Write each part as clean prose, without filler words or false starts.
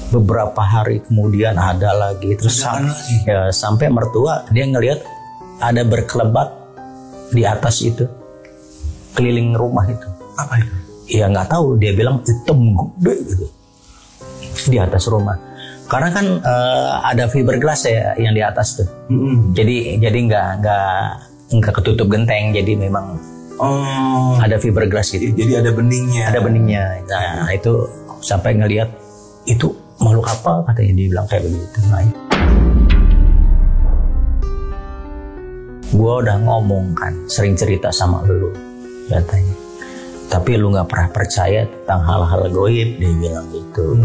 beberapa hari kemudian ada lagi, terus ya, sampai mertua dia ngelihat ada berkelebat di atas itu, keliling rumah itu. Apa itu? Ya nggak tahu, dia bilang hitam gede gitu di atas rumah. Karena kan ada fiberglass ya yang di atas tuh. Jadi nggak ketutup genteng, jadi memang ada fiberglass gitu. Jadi ada beningnya. Ada beningnya. Nah itu sampai ngelihat itu makhluk apa, katanya dia bilang kayak begitu. Nah, gue udah ngomong kan, sering cerita sama lu katanya, tapi lu nggak pernah percaya tentang hal-hal goib, dia bilang gitu.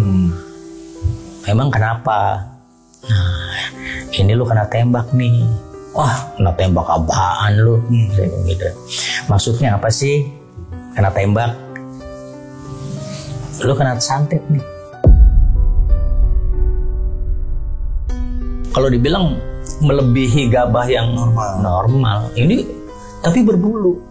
Emang kenapa? Nah, ini lu kena tembak nih. Wah, kena tembak apaan lu? Saya bilang gitu. Maksudnya apa sih kena tembak? Lu kena santet nih. Kalau dibilang melebihi gabah yang normal, ini tapi berbulu.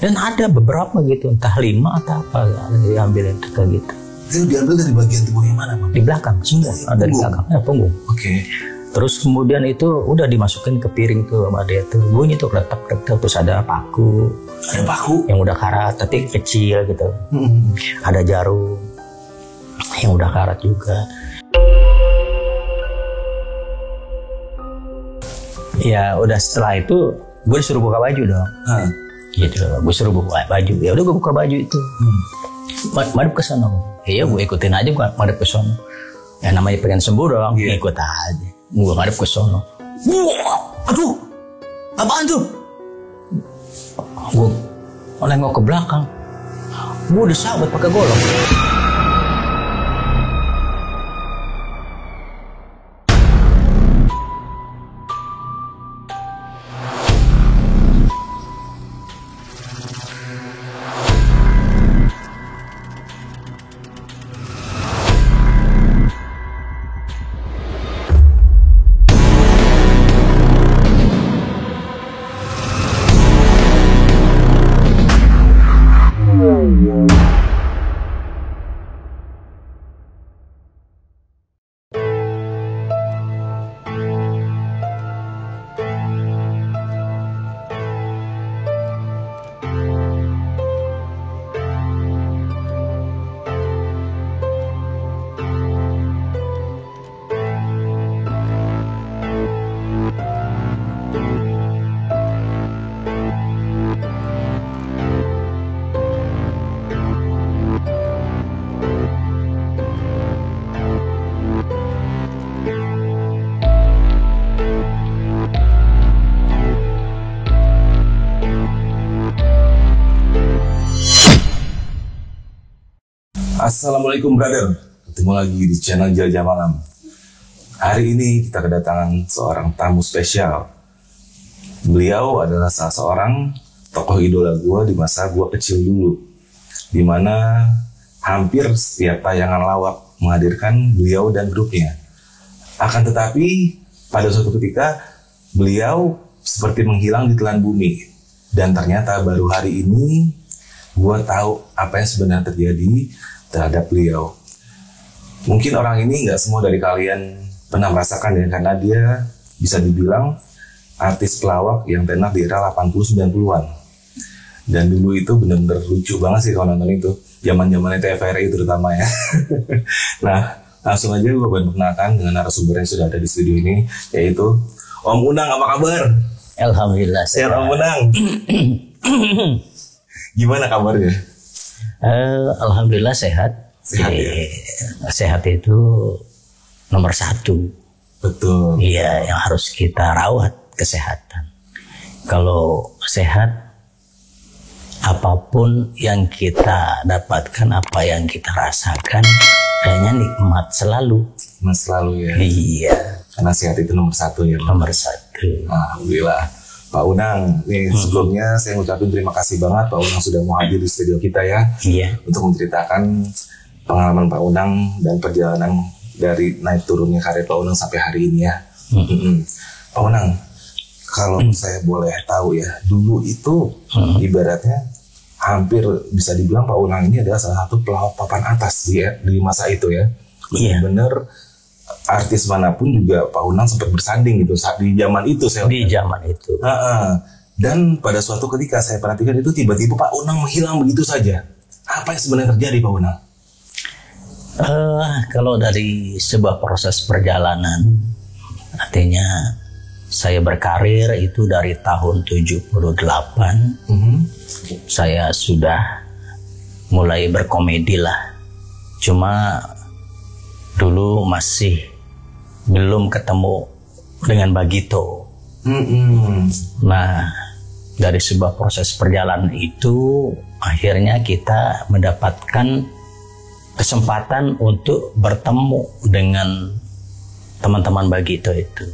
Dan ada beberapa gitu, entah 5 atau apa, diambil itu kayak gitu. Itu diambil dari bagian tubuh yang mana, Bang? Di belakang semua, dari belakang, punggung. Oke. Terus kemudian itu udah dimasukin ke piring tuh sama dia tuh, bunyi tuh kletek-kletek, terus ada paku. Ada paku yang udah karat tapi kecil gitu. Ada jarum yang udah karat juga. Ya udah, setelah itu gue disuruh buka baju dong. Gitu, gue suruh buka baju. Ya udah gue buka baju itu. Madep ke sana. Ya gue ikutin aja, gue madep ke sana. Ya namanya pengen sembuh dong, ikut aja. Gue madep ke sana. Aduh, apaan tuh? Gue nengok ke belakang. Gue udah sahabat pakai golok. Assalamualaikum brother, ketemu lagi di channel Jelajah Malam. Hari ini kita kedatangan seorang tamu spesial. Beliau adalah salah seorang tokoh idola gue di masa gue kecil dulu, dimana hampir setiap tayangan lawak menghadirkan beliau dan grupnya. Akan tetapi pada suatu ketika beliau seperti menghilang di telan bumi. Dan ternyata baru hari ini gue tahu apa yang sebenarnya terjadi terhadap beliau. Mungkin orang ini nggak semua dari kalian pernah merasakan ya, karena dia bisa dibilang artis pelawak yang tenar di era 80-90-an. Dan dulu itu benar-benar lucu banget sih kalau nonton itu, zaman-zamannya TVRI terutama ya. Nah, langsung aja gue perkenalkan dengan narasumber yang sudah ada di studio ini, yaitu Om Unang. Apa kabar? Alhamdulillah sehat. Om Unang. Gimana kabarnya? Alhamdulillah sehat. Sehat ya? Sehat itu nomor 1. Betul. Iya, yang harus kita rawat kesehatan. Kalau sehat, apapun yang kita dapatkan, apa yang kita rasakan, kayaknya nikmat selalu. Nikmat selalu ya? Iya. Karena sehat itu nomor 1 ya? Nomor 1. Alhamdulillah. Pak Unang, nih sebelumnya saya ngucapin terima kasih banget Pak Unang sudah mau hadir di studio kita ya. Iya. Untuk menceritakan pengalaman Pak Unang dan perjalanan dari naik turunnya karir Pak Unang sampai hari ini ya. Pak Unang, kalau saya boleh tahu ya, dulu itu ibaratnya hampir bisa dibilang Pak Unang ini adalah salah satu pelawak papan atas di masa itu ya. Benar-benar artis manapun juga Pak Unang sempat bersanding gitu saat di zaman itu Di zaman itu. Dan pada suatu ketika saya perhatikan itu tiba-tiba Pak Unang menghilang begitu saja. Apa yang sebenarnya terjadi Pak Unang? Kalau dari sebuah proses perjalanan, artinya saya berkarir itu dari tahun 78. Saya sudah mulai berkomedi lah. Cuma dulu masih belum ketemu dengan Bagito. Nah, dari sebuah proses perjalanan itu akhirnya kita mendapatkan kesempatan untuk bertemu dengan teman-teman Bagito itu.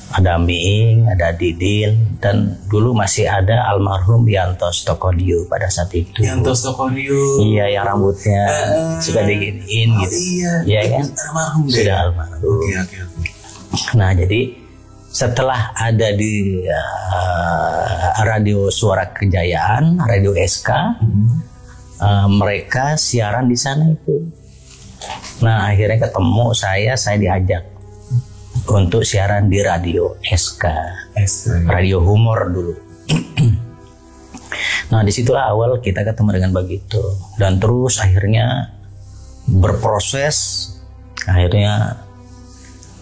Ada Miing, ada Didin, dan dulu masih ada almarhum Yanto Stokodio pada saat itu. Yanto Stokodio. Iya, yang rambutnya suka diginiin gitu. Iya kan? Almarhum deh. Sudah almarhum. Oke. Nah, jadi setelah ada di Radio Suara Kejayaan, Radio SK, mereka siaran di sana itu. Nah, akhirnya ketemu saya diajak untuk siaran di Radio SK, Radio Humor dulu. Nah, disitulah awal kita ketemu dengan Bagito, dan terus akhirnya berproses, akhirnya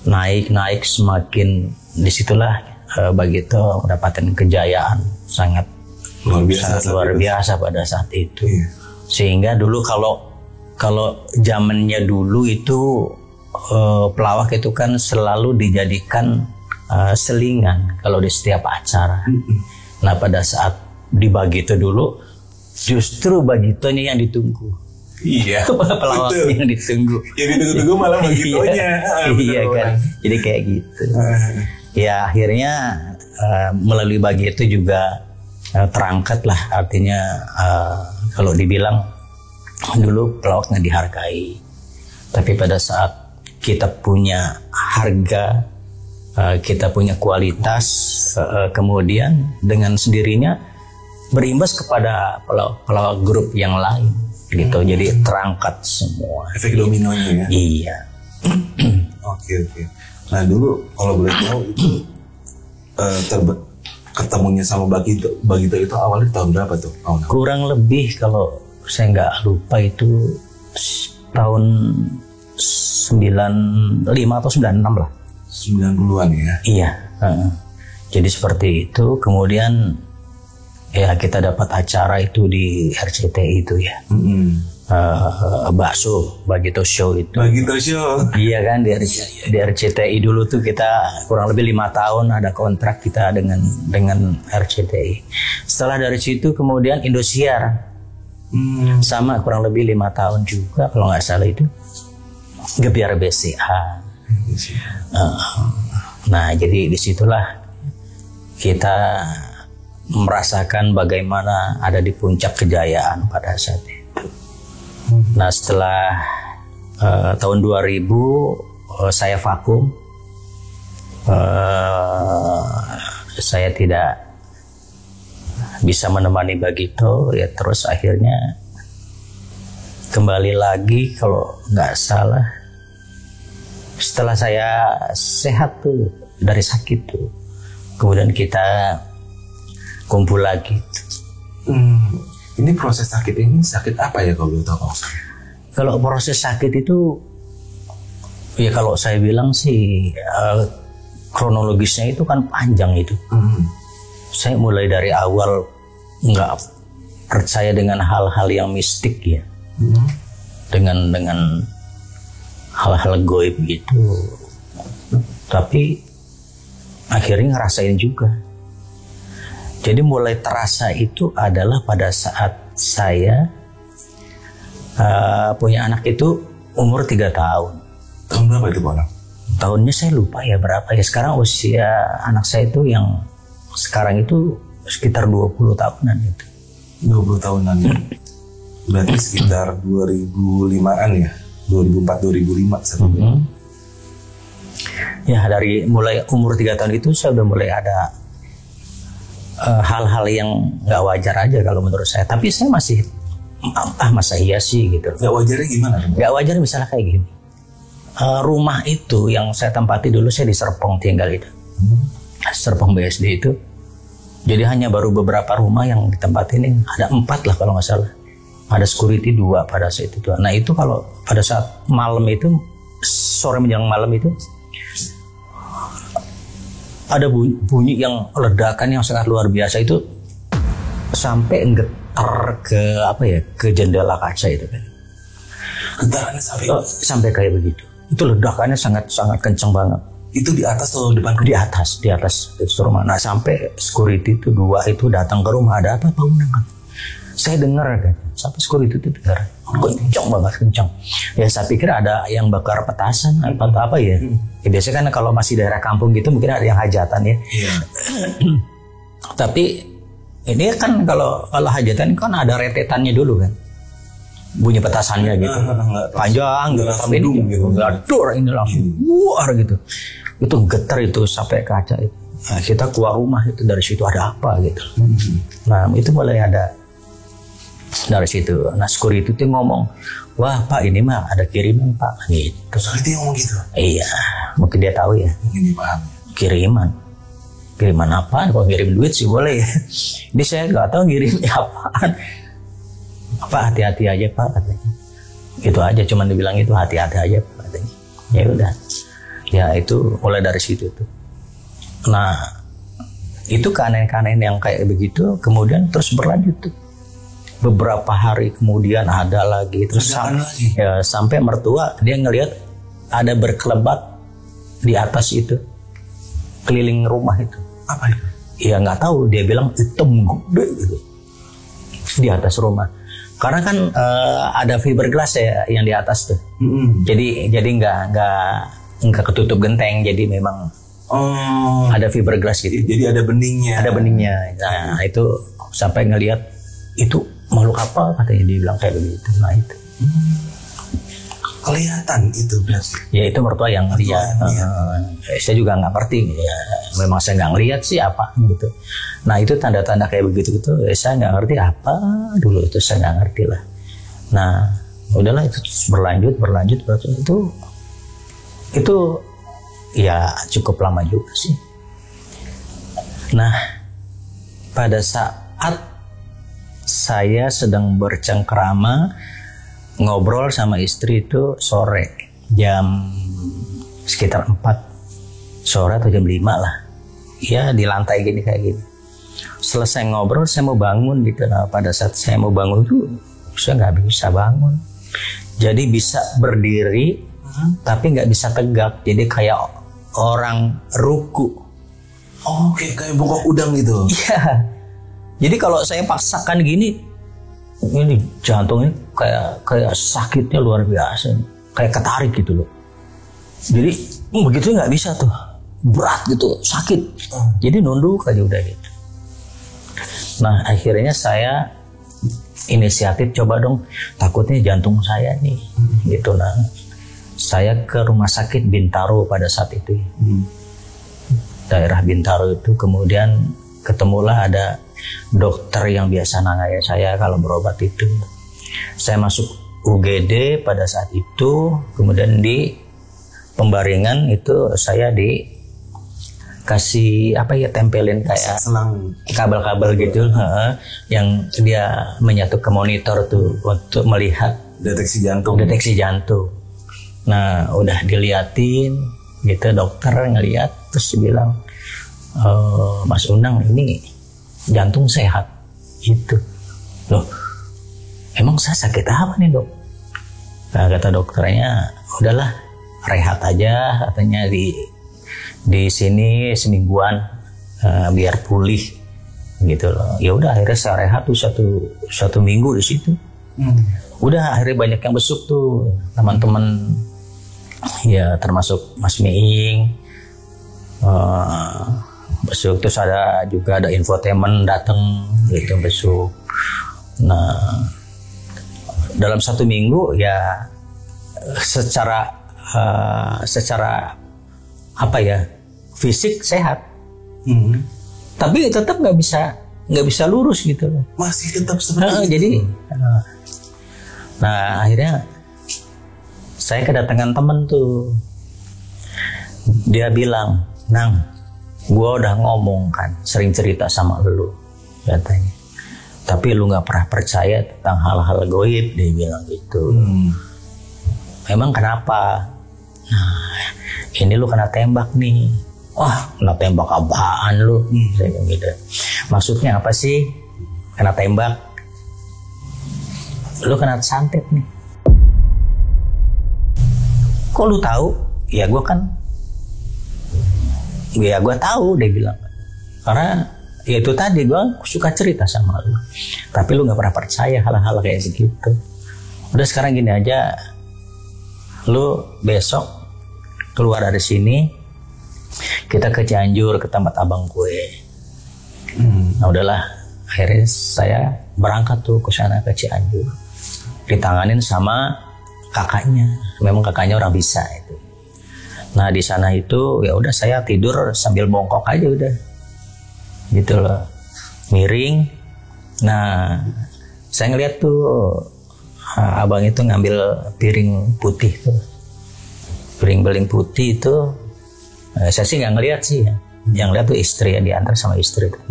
naik semakin. Disitulah Bagito mendapatkan kejayaan sangat luar biasa pada saat itu. Sehingga dulu kalau zamannya dulu itu pelawak itu kan selalu dijadikan selingan kalau di setiap acara. Nah, pada saat di Bagito dulu justru Bagitonya yang ditunggu. Iya. Pelawaknya yang ditunggu. Yang ditunggu malah Bagitonya. Iya kan. Jadi kayak gitu. Ya akhirnya melalui Bagito juga terangkat lah, artinya kalau dibilang dulu pelawak nggak dihargai, tapi pada saat kita punya harga, kita punya kualitas, kemudian dengan sendirinya berimbas kepada pelawak grup yang lain gitu. Jadi terangkat semua. Efek dominonya ya. Iya. Oke. Nah dulu kalau boleh tahu itu ketemunya sama Bagito itu awalnya tahun berapa tuh? Kurang lebih kalau saya nggak lupa itu tahun 95 atau 96 lah. 90-an ya? Iya. Jadi seperti itu. Kemudian ya kita dapat acara itu di RCTI itu ya. Bakso, Bagito Show itu. Bagito Show. Iya kan, di RCTI dulu tuh kita kurang lebih 5 tahun ada kontrak kita dengan RCTI. Setelah dari situ kemudian Indosiar. Sama kurang lebih 5 tahun juga kalau nggak salah itu. Gebiar BCA. Nah, jadi disitulah kita merasakan bagaimana ada di puncak kejayaan pada saat itu. Nah, setelah tahun 2000 saya vakum, saya tidak bisa menemani Bagito, ya terus akhirnya kembali lagi kalau nggak salah setelah saya sehat tuh dari sakit tuh, kemudian kita kumpul lagi. Ini proses sakit ini sakit apa ya kalau boleh tahu? Kalau proses sakit itu ya kalau saya bilang sih kronologisnya itu kan panjang itu. Saya mulai dari awal nggak percaya dengan hal-hal yang mistik ya, dengan hal-hal goib gitu. Tapi akhirnya ngerasain juga. Jadi mulai terasa itu adalah pada saat saya punya anak itu umur 3 tahun. Tahun berapa itu Pak? Tahunnya saya lupa ya berapa ya. Sekarang usia anak saya itu yang sekarang itu sekitar 20 tahunan itu. 20 tahunan ya. Berarti sekitar 2005-an ya. 2004-2005 Ya, dari mulai umur 3 tahun itu saya udah mulai ada hal-hal yang nggak wajar aja kalau menurut saya. Tapi saya masa iya sih gitu. Gak wajarnya gimana? Gak wajar misalnya kayak gini. Rumah itu yang saya tempati dulu, saya di Serpong tinggal itu. Serpong BSD itu. Jadi hanya baru beberapa rumah yang ditempatin ini. Ada 4 lah kalau nggak salah. Ada security 2 pada saat itu. Nah itu kalau pada saat malam itu, sore menjelang malam itu, ada bunyi yang ledakan yang sangat luar biasa itu sampai getar ke jendela kaca itu kan. Getarannya sampai kayak begitu. Itu ledakannya sangat kencang banget. Itu di atas atau depan? Di atas itu rumah. Nah sampai security itu 2 itu datang ke rumah, ada apa bangunan kan? Saya dengar kan, sampai security itu dengar, kencang banget kencang. Ya saya pikir ada yang bakar petasan atau apa ya. Ya biasanya kan kalau masih daerah kampung gitu mungkin ada yang hajatan ya. Tapi ini kan kalau hajatan kan ada rentetannya dulu kan. Bunyi petasannya gitu, panjang gitu, tapi ini gitu, gadur ini langsung luar gitu. Itu getar itu sampai kaca itu. Nah, kita keluar rumah itu dari situ ada apa gitu. Nah itu mulai ada dari situ. Nah security itu ngomong, wah Pak ini mah ada kiriman Pak gitu. Security ngomong gitu? Iya, mungkin dia tahu ya. Mungkin dia paham. Kiriman apa? Kalau ngirim duit sih boleh ya. Ini saya nggak tahu ngirimnya apaan. Apa hati-hati aja Pak katanya. Itu aja, cuman dibilang itu hati-hati aja Pak katanya. Ya udah. Ya itu mulai dari situ tuh. Nah itu keanehan-keanehan yang kayak begitu kemudian terus berlanjut tuh. Beberapa hari kemudian ada lagi terus sampai mertua dia ngelihat ada berkelebat di atas itu keliling rumah itu. Apa itu? Ya nggak tahu, dia bilang hitam gede gitu di atas rumah. Karena kan ada fiberglass ya yang di atas tuh. Jadi nggak ketutup genteng, jadi memang ada fiberglass gitu. Jadi ada beningnya. Ada beningnya. Nah itu sampai ngelihat itu makhluk apa katanya, dia bilang kayak begitu. Nah itu kelihatan itu berarti. Ya itu mertua yang lihat. Saya juga nggak ngerti. Ya, memang saya nggak ngelihat sih apa gitu. Nah itu tanda-tanda kayak begitu gitu. Saya nggak ngerti apa dulu itu, saya nggak ngerti lah. Nah udahlah itu berlanjut itu ya cukup lama juga sih. Nah pada saat saya sedang bercengkrama ngobrol sama istri itu sore jam sekitar 4 sore atau jam 5 lah ya, di lantai gini kayak gini. Selesai ngobrol saya mau bangun gitu. Nah pada saat saya mau bangun tuh saya nggak bisa bangun, jadi bisa berdiri tapi nggak bisa tegak, jadi kayak orang ruku. Oh kayak bongkok udang gitu. Iya, jadi kalau saya paksakan gini, ini jantungnya kayak sakitnya luar biasa, kayak ketarik gitu loh. Jadi begitu nggak bisa tuh, berat gitu, sakit. Jadi nunduk aja udah gitu. Nah akhirnya saya inisiatif coba dong, takutnya jantung saya nih gitu. Nah saya ke rumah sakit Bintaro pada saat itu, daerah Bintaro itu. Kemudian ketemulah ada dokter yang biasa nangani saya kalau berobat itu. Saya masuk UGD pada saat itu, kemudian di pembaringan itu saya dikasih tempelin kayak selang kabel-kabel gitu, yang dia menyatu ke monitor tuh untuk melihat deteksi jantung. Nah udah diliatin gitu, dokter ngeliat terus bilang, Mas Unang ini jantung sehat gitu. Loh, emang saya sakit apa nih dok? Nah kata dokternya, udahlah rehat aja katanya, di sini semingguan biar pulih gitu loh. Ya udah akhirnya saya rehat tuh satu minggu di situ. Udah akhirnya banyak yang besuk tuh teman-teman ya, termasuk Mas Miing besuk. Terus ada infotainment datang gitu besuk. Nah dalam 1 minggu ya secara fisik sehat, tapi tetap nggak bisa lurus gitu loh. Masih tetap seperti itu. Jadi Nah akhirnya saya kedatangan temen tuh. Dia bilang, Nang, gue udah ngomong kan, sering cerita sama lu katanya. Tapi lu gak pernah percaya tentang hal-hal goib, dia bilang gitu. Memang kenapa? Nah ini lu kena tembak nih. Wah kena tembak apaan lu? Saya bilang gitu. Maksudnya apa sih kena tembak? Lu kena santet nih. Kok lu tahu? Ya gue tahu, dia bilang. Karena ya itu tadi gue suka cerita sama lu. Tapi lu nggak pernah percaya hal-hal kayak begitu. Udah sekarang gini aja, lu besok keluar dari sini, kita ke Cianjur ke tempat abang gue. Nah udahlah, akhirnya saya berangkat tuh ke sana ke Cianjur. Ditanganin sama kakaknya, memang kakaknya orang bisa itu. Nah di sana itu ya udah saya tidur sambil bongkok aja udah, gitu loh, miring. Nah saya ngeliat tuh abang itu ngambil piring putih tuh, piring beling putih itu. Saya sih nggak ngeliat sih ya, yang lihat tuh istri, yang diantar sama istri tuh.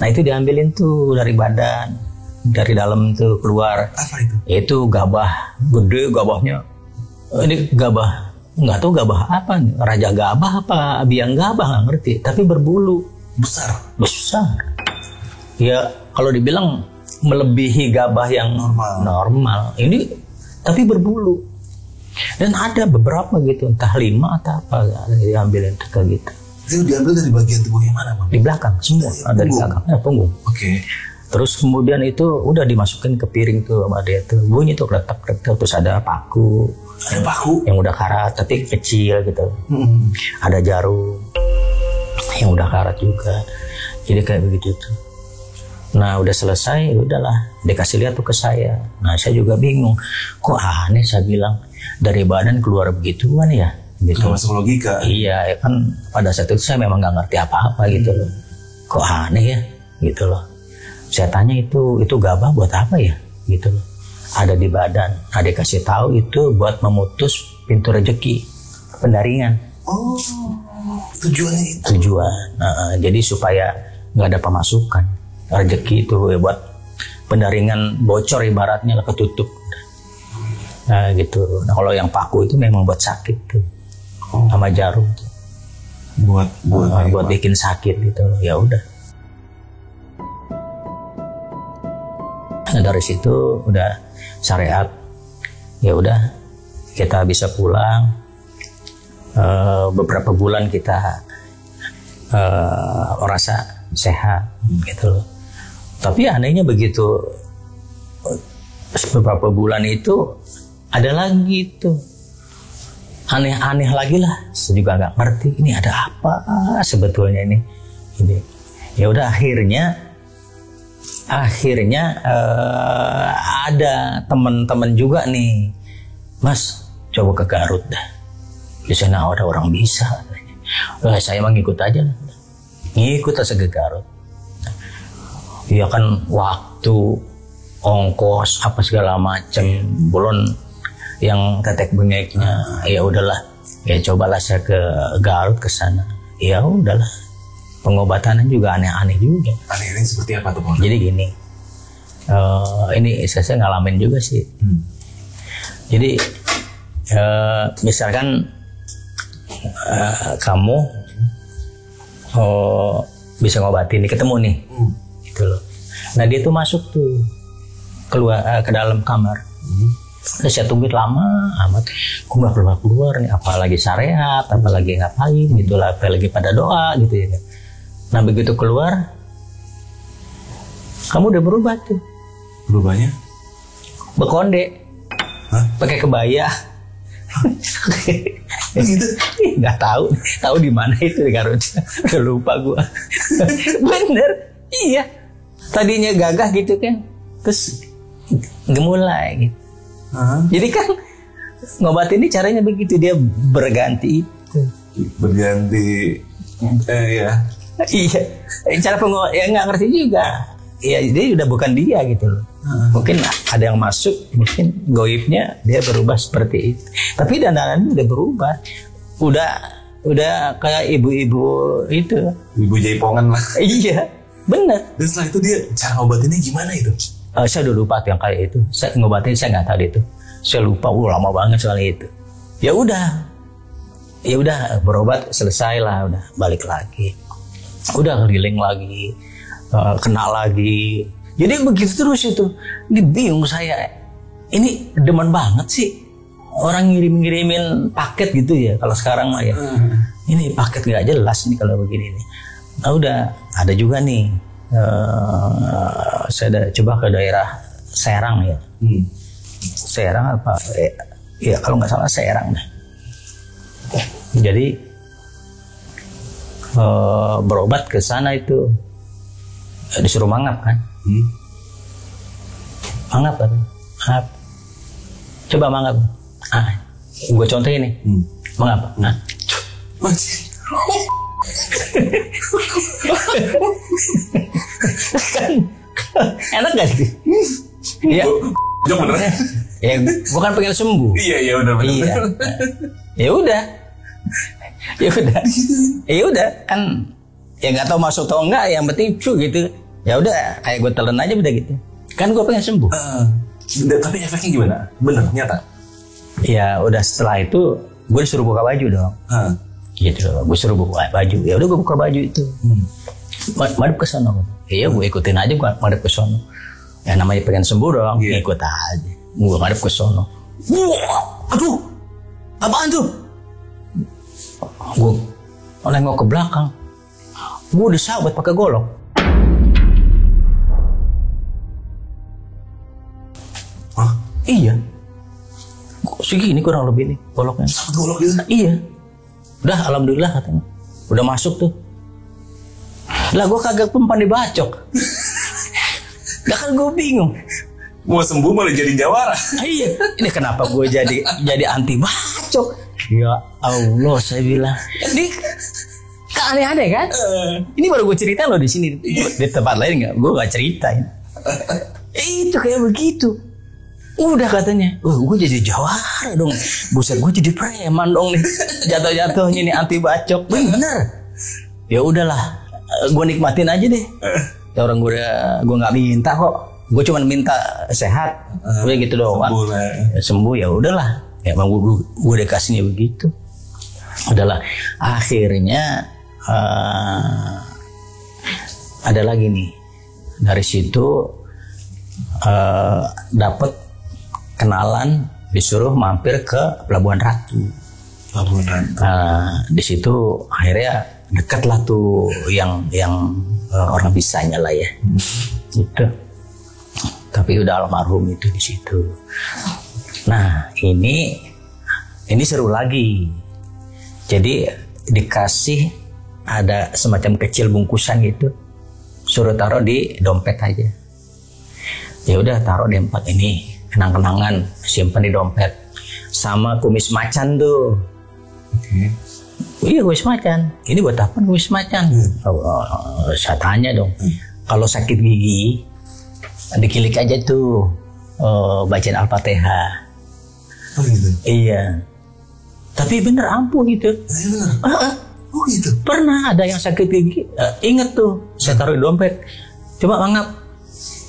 Nah itu diambilin tuh dari badan, dari dalam tuh keluar. Apa itu? Itu gabah gede, gabahnya ini gabah, nggak tahu gabah apa nih, raja gabah apa biang gabah nggak ngerti, tapi berbulu besar. Ya kalau dibilang melebihi gabah yang normal. Ini tapi berbulu. Dan ada beberapa gitu, entah 5 atau apa, diambilin kayak gitu. Itu diambil dari bagian tubuh yang mana, Bang? Di belakang semua, ada di belakang, punggung. Oke. Terus kemudian itu udah dimasukin ke piring tuh sama dia tuh, bunyi tuh kletek-kletek, terus ada paku. Ada paku yang udah karat tapi kecil gitu. Ada jarum yang udah karat juga. Jadi kayak begitu tuh. Nah udah selesai, udahlah dikasih lihat tuh ke saya. Nah saya juga bingung, kok aneh, saya bilang dari badan keluar begituan ya gitu. Gak masuk logika. Iya ya kan, pada saat itu saya memang nggak ngerti apa-apa gitu loh. Kok aneh ya gitu loh. Saya tanya itu gabah buat apa ya gitu loh. Ada di badan. Nah dikasih tahu itu buat memutus pintu rezeki, pendaringan. Oh tujuannya itu. Tujuan. Jadi supaya nggak ada pemasukan rezeki itu ya, buat pendaringan bocor ibaratnya lah, ketutup. Nah gitu. Nah kalau yang paku itu memang buat sakit tuh, sama jarum tuh. Buat bikin sakit gitu. Ya udah. Nah dari situ udah syariat. Ya udah kita bisa pulang. Beberapa bulan kita rasa sehat gitu loh. Tapi anehnya begitu beberapa bulan itu ada lagi tuh aneh-aneh lagi lah. Saya juga nggak ngerti ini ada apa sebetulnya ini. Ya udah akhirnya ada teman-teman juga nih, Mas coba ke Garut dah, di sana ada orang bisa. Saya emang ngikut aja, ngikut aja ke Garut. Ya kan waktu, ongkos apa segala macam, belum yang tetek bengeknya. Ya udahlah, ya cobalah saya ke Garut ke sana. Ya udahlah, pengobatannya juga aneh-aneh juga. Aneh-aneh seperti apa tuh, Bang? Jadi gini, ini saya ngalamin juga sih. Jadi misalkan kamu bisa ngobatin, ketemu nih, gitu loh. Nah dia tuh masuk tuh keluar ke dalam kamar. Terus saya tungguin lama amat, kok nggak keluar nih, apalagi syariat, apalagi ngapain gitu lah, apalagi pada doa gitu ya. Nah begitu keluar, kamu udah berubah tuh. Berubahnya? Bekonde. Hah? Pakai kebaya. Gitu? Nggak tahu di mana itu di Garut. Udah lupa gua. Bener, iya. Tadinya gagah gitu kan, terus gemulai gitu. Jadi kan ngobatin ini caranya begitu, dia berganti itu. Berganti, ya. Iya, cara ya nggak ngerti juga. ya dia udah bukan dia gitu loh. Mungkin ada yang masuk, mungkin goibnya dia berubah seperti itu. Tapi dandanannya udah berubah. Udah kayak ibu-ibu itu. Ibu jaipongan lah. Iya, benar. Dan setelah itu dia cara ngobatinnya gimana itu? Saya udah lupa yang kayak itu. Saya ngobatin saya nggak tahu itu. Saya lupa, lama banget soal itu. Ya udah berobat selesai lah, udah balik lagi. Udah keliling lagi, kena lagi. Jadi begitu terus itu. Ini bingung saya. Ini demen banget sih. Orang ngirimin paket gitu ya. Kalau sekarang mah ya. Ini paket gak jelas nih kalau begini nih. Nah udah ada juga nih. Saya coba ke daerah Serang ya. Serang apa? Ya kalau nggak salah Serang deh. Jadi berobat ke sana itu disuruh mangap kan? Mangap kan? Mangap. Coba mangap. Gue contohin nih. Mangap. Kan enak gak sih? Iya. Jok bener. Ya, bukan pengen sembuh. Iya bener. Iya. Ya udah kan ya nggak tahu masuk atau enggak, yang penting gitu. Ya udah kayak gue telan aja udah gitu. Kan gue pengen sembuh. Tapi efeknya gimana? Bener nyata. Ya udah setelah itu gue disuruh buka baju dong. Gitu, gue suruh buka baju. Ya udah gue buka baju itu. Madep ke sana. Iya gue ikutin aja, gue madep ke sana. Ya namanya pengen sembuh dong, ikut aja. Gue madep ke sana. Aduh, apaan tuh? Gue nengok ke belakang. Gue disabet pakai golok. Hah? Iya. Segini kurang lebih nih goloknya. Sabet golok gitu? Iya. Udah alhamdulillah katanya. Udah masuk tuh. Lah gue kagak pempan dibacok. Lah kan gue bingung. Mau sembuh malah jadi jawara. Iya. Ini kenapa gue jadi anti bacok? Ya Allah, saya bilang. Ini aneh-aneh kan? Ini baru gue cerita loh di sini. Di tempat lain nggak? Gue nggak ceritain. Itu kayak begitu. Udah katanya, gue jadi jawara dong. Buset, gue jadi preman dong nih. Jatuh-jatuhnya nih anti bacok. Bener. Ya udahlah, gue nikmatin aja deh. Ya orang gue nggak minta kok. Gue cuma minta sehat. Udah gitu doang. Sembuh ya udahlah. Ya emang gue dikasihnya begitu. Udahlah. Akhirnya ada lagi nih. Dari situ dapat kenalan, disuruh mampir ke Pelabuhan Ratu. Di situ akhirnya deket lah tuh yang orang bisanya lah ya. Gitu. Tapi udah almarhum itu di situ. Nah ini seru lagi. Jadi dikasih ada semacam kecil bungkusan gitu, suruh taruh di dompet aja. Ya udah taruh di tempat ini, kenang-kenangan, simpan di dompet. Sama kumis macan tuh. Iya kumis macan. Ini buat apa kumis macan? Saya tanya dong. Kalau sakit gigi, dikilik aja tuh, bacain Al-Fatihah. Gitu. Iya. Tapi bener ampuh gitu. Oh gitu. Pernah ada yang sakit gigi, inget tuh, saya taruh di dompet. Coba mangap,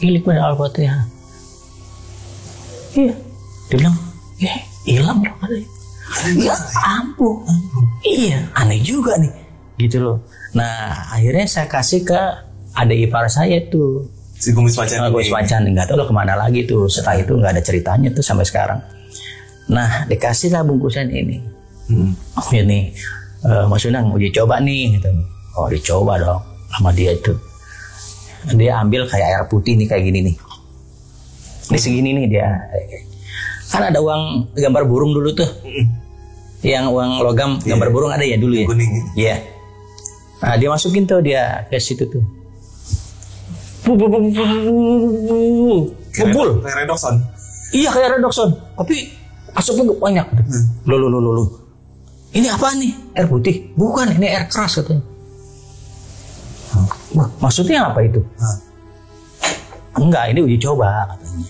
kilik baca Al-Fatihah. Iya. Dia bilang, hilang loh katanya. Ya ampuh. Iya, aneh juga nih. Gitu loh. Nah, akhirnya saya kasih ke adik ipar saya tuh. Si kumis macan. Kumis macan, nggak tahu lo kemana lagi tuh. Setelah itu nggak ada ceritanya tuh sampai sekarang. Nah, dikasihlah bungkusan ini. Ini, Mas Unang uji coba nih. Gitu. Oh, dicoba dong sama dia itu. Dia ambil kayak air putih nih kayak gini nih. Ini segini nih dia. Kan ada uang gambar burung dulu tuh. Yang uang logam gambar burung ada ya dulu ya. Kuning. Iya. Nah, dia masukin tuh dia ke situ tuh. Bubul. Kayak redoxon. Iya kayak redoxon. Tapi asapnya banyak. Loh. Ini apa nih? Air putih? Bukan, ini air keras katanya. Wah, maksudnya apa itu? Enggak, ini uji coba katanya.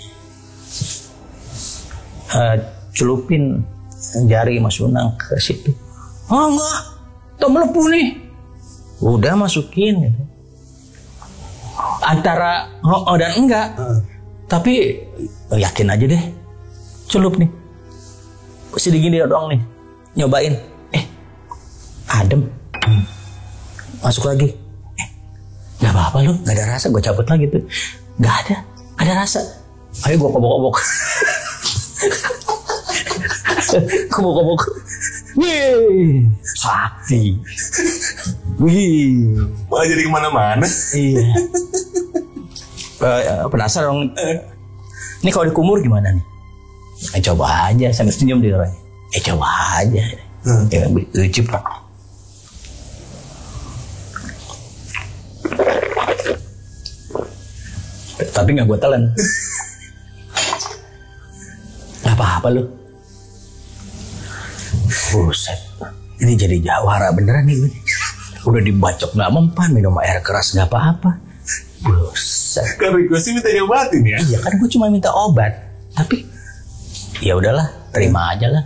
Celupin jari Mas Unang ke situ. Oh enggak, tuh melepuh nih. Udah masukin gitu. Antara oh dan enggak. Tapi yakin aja deh. Celup nih. Sedikit doang nih. Nyobain. Adem. Masuk lagi. Gak apa-apa lu, gak ada rasa. Gue cabut lagi tuh. Gak ada rasa. Ayo gue kobok-kobok. Kobok-kobok. Wih, sakti. Wih, malah jadi kemana-mana. Iya. Penasaran dong. Ini kalau dikumur gimana nih? Coba aja sambil senyum dia orang. Coba aja. Ya lucu pak. Tapi nggak gue telan. Gak apa-apa lu. Buset. Ini jadi jawara beneran nih. Udah dibacok nggak mempan, minum air keras nggak apa-apa. Buset. Kan requestnya minta nyobatin ya? Iya kan gue cuma minta obat. Tapi ya udahlah, terima aja lah.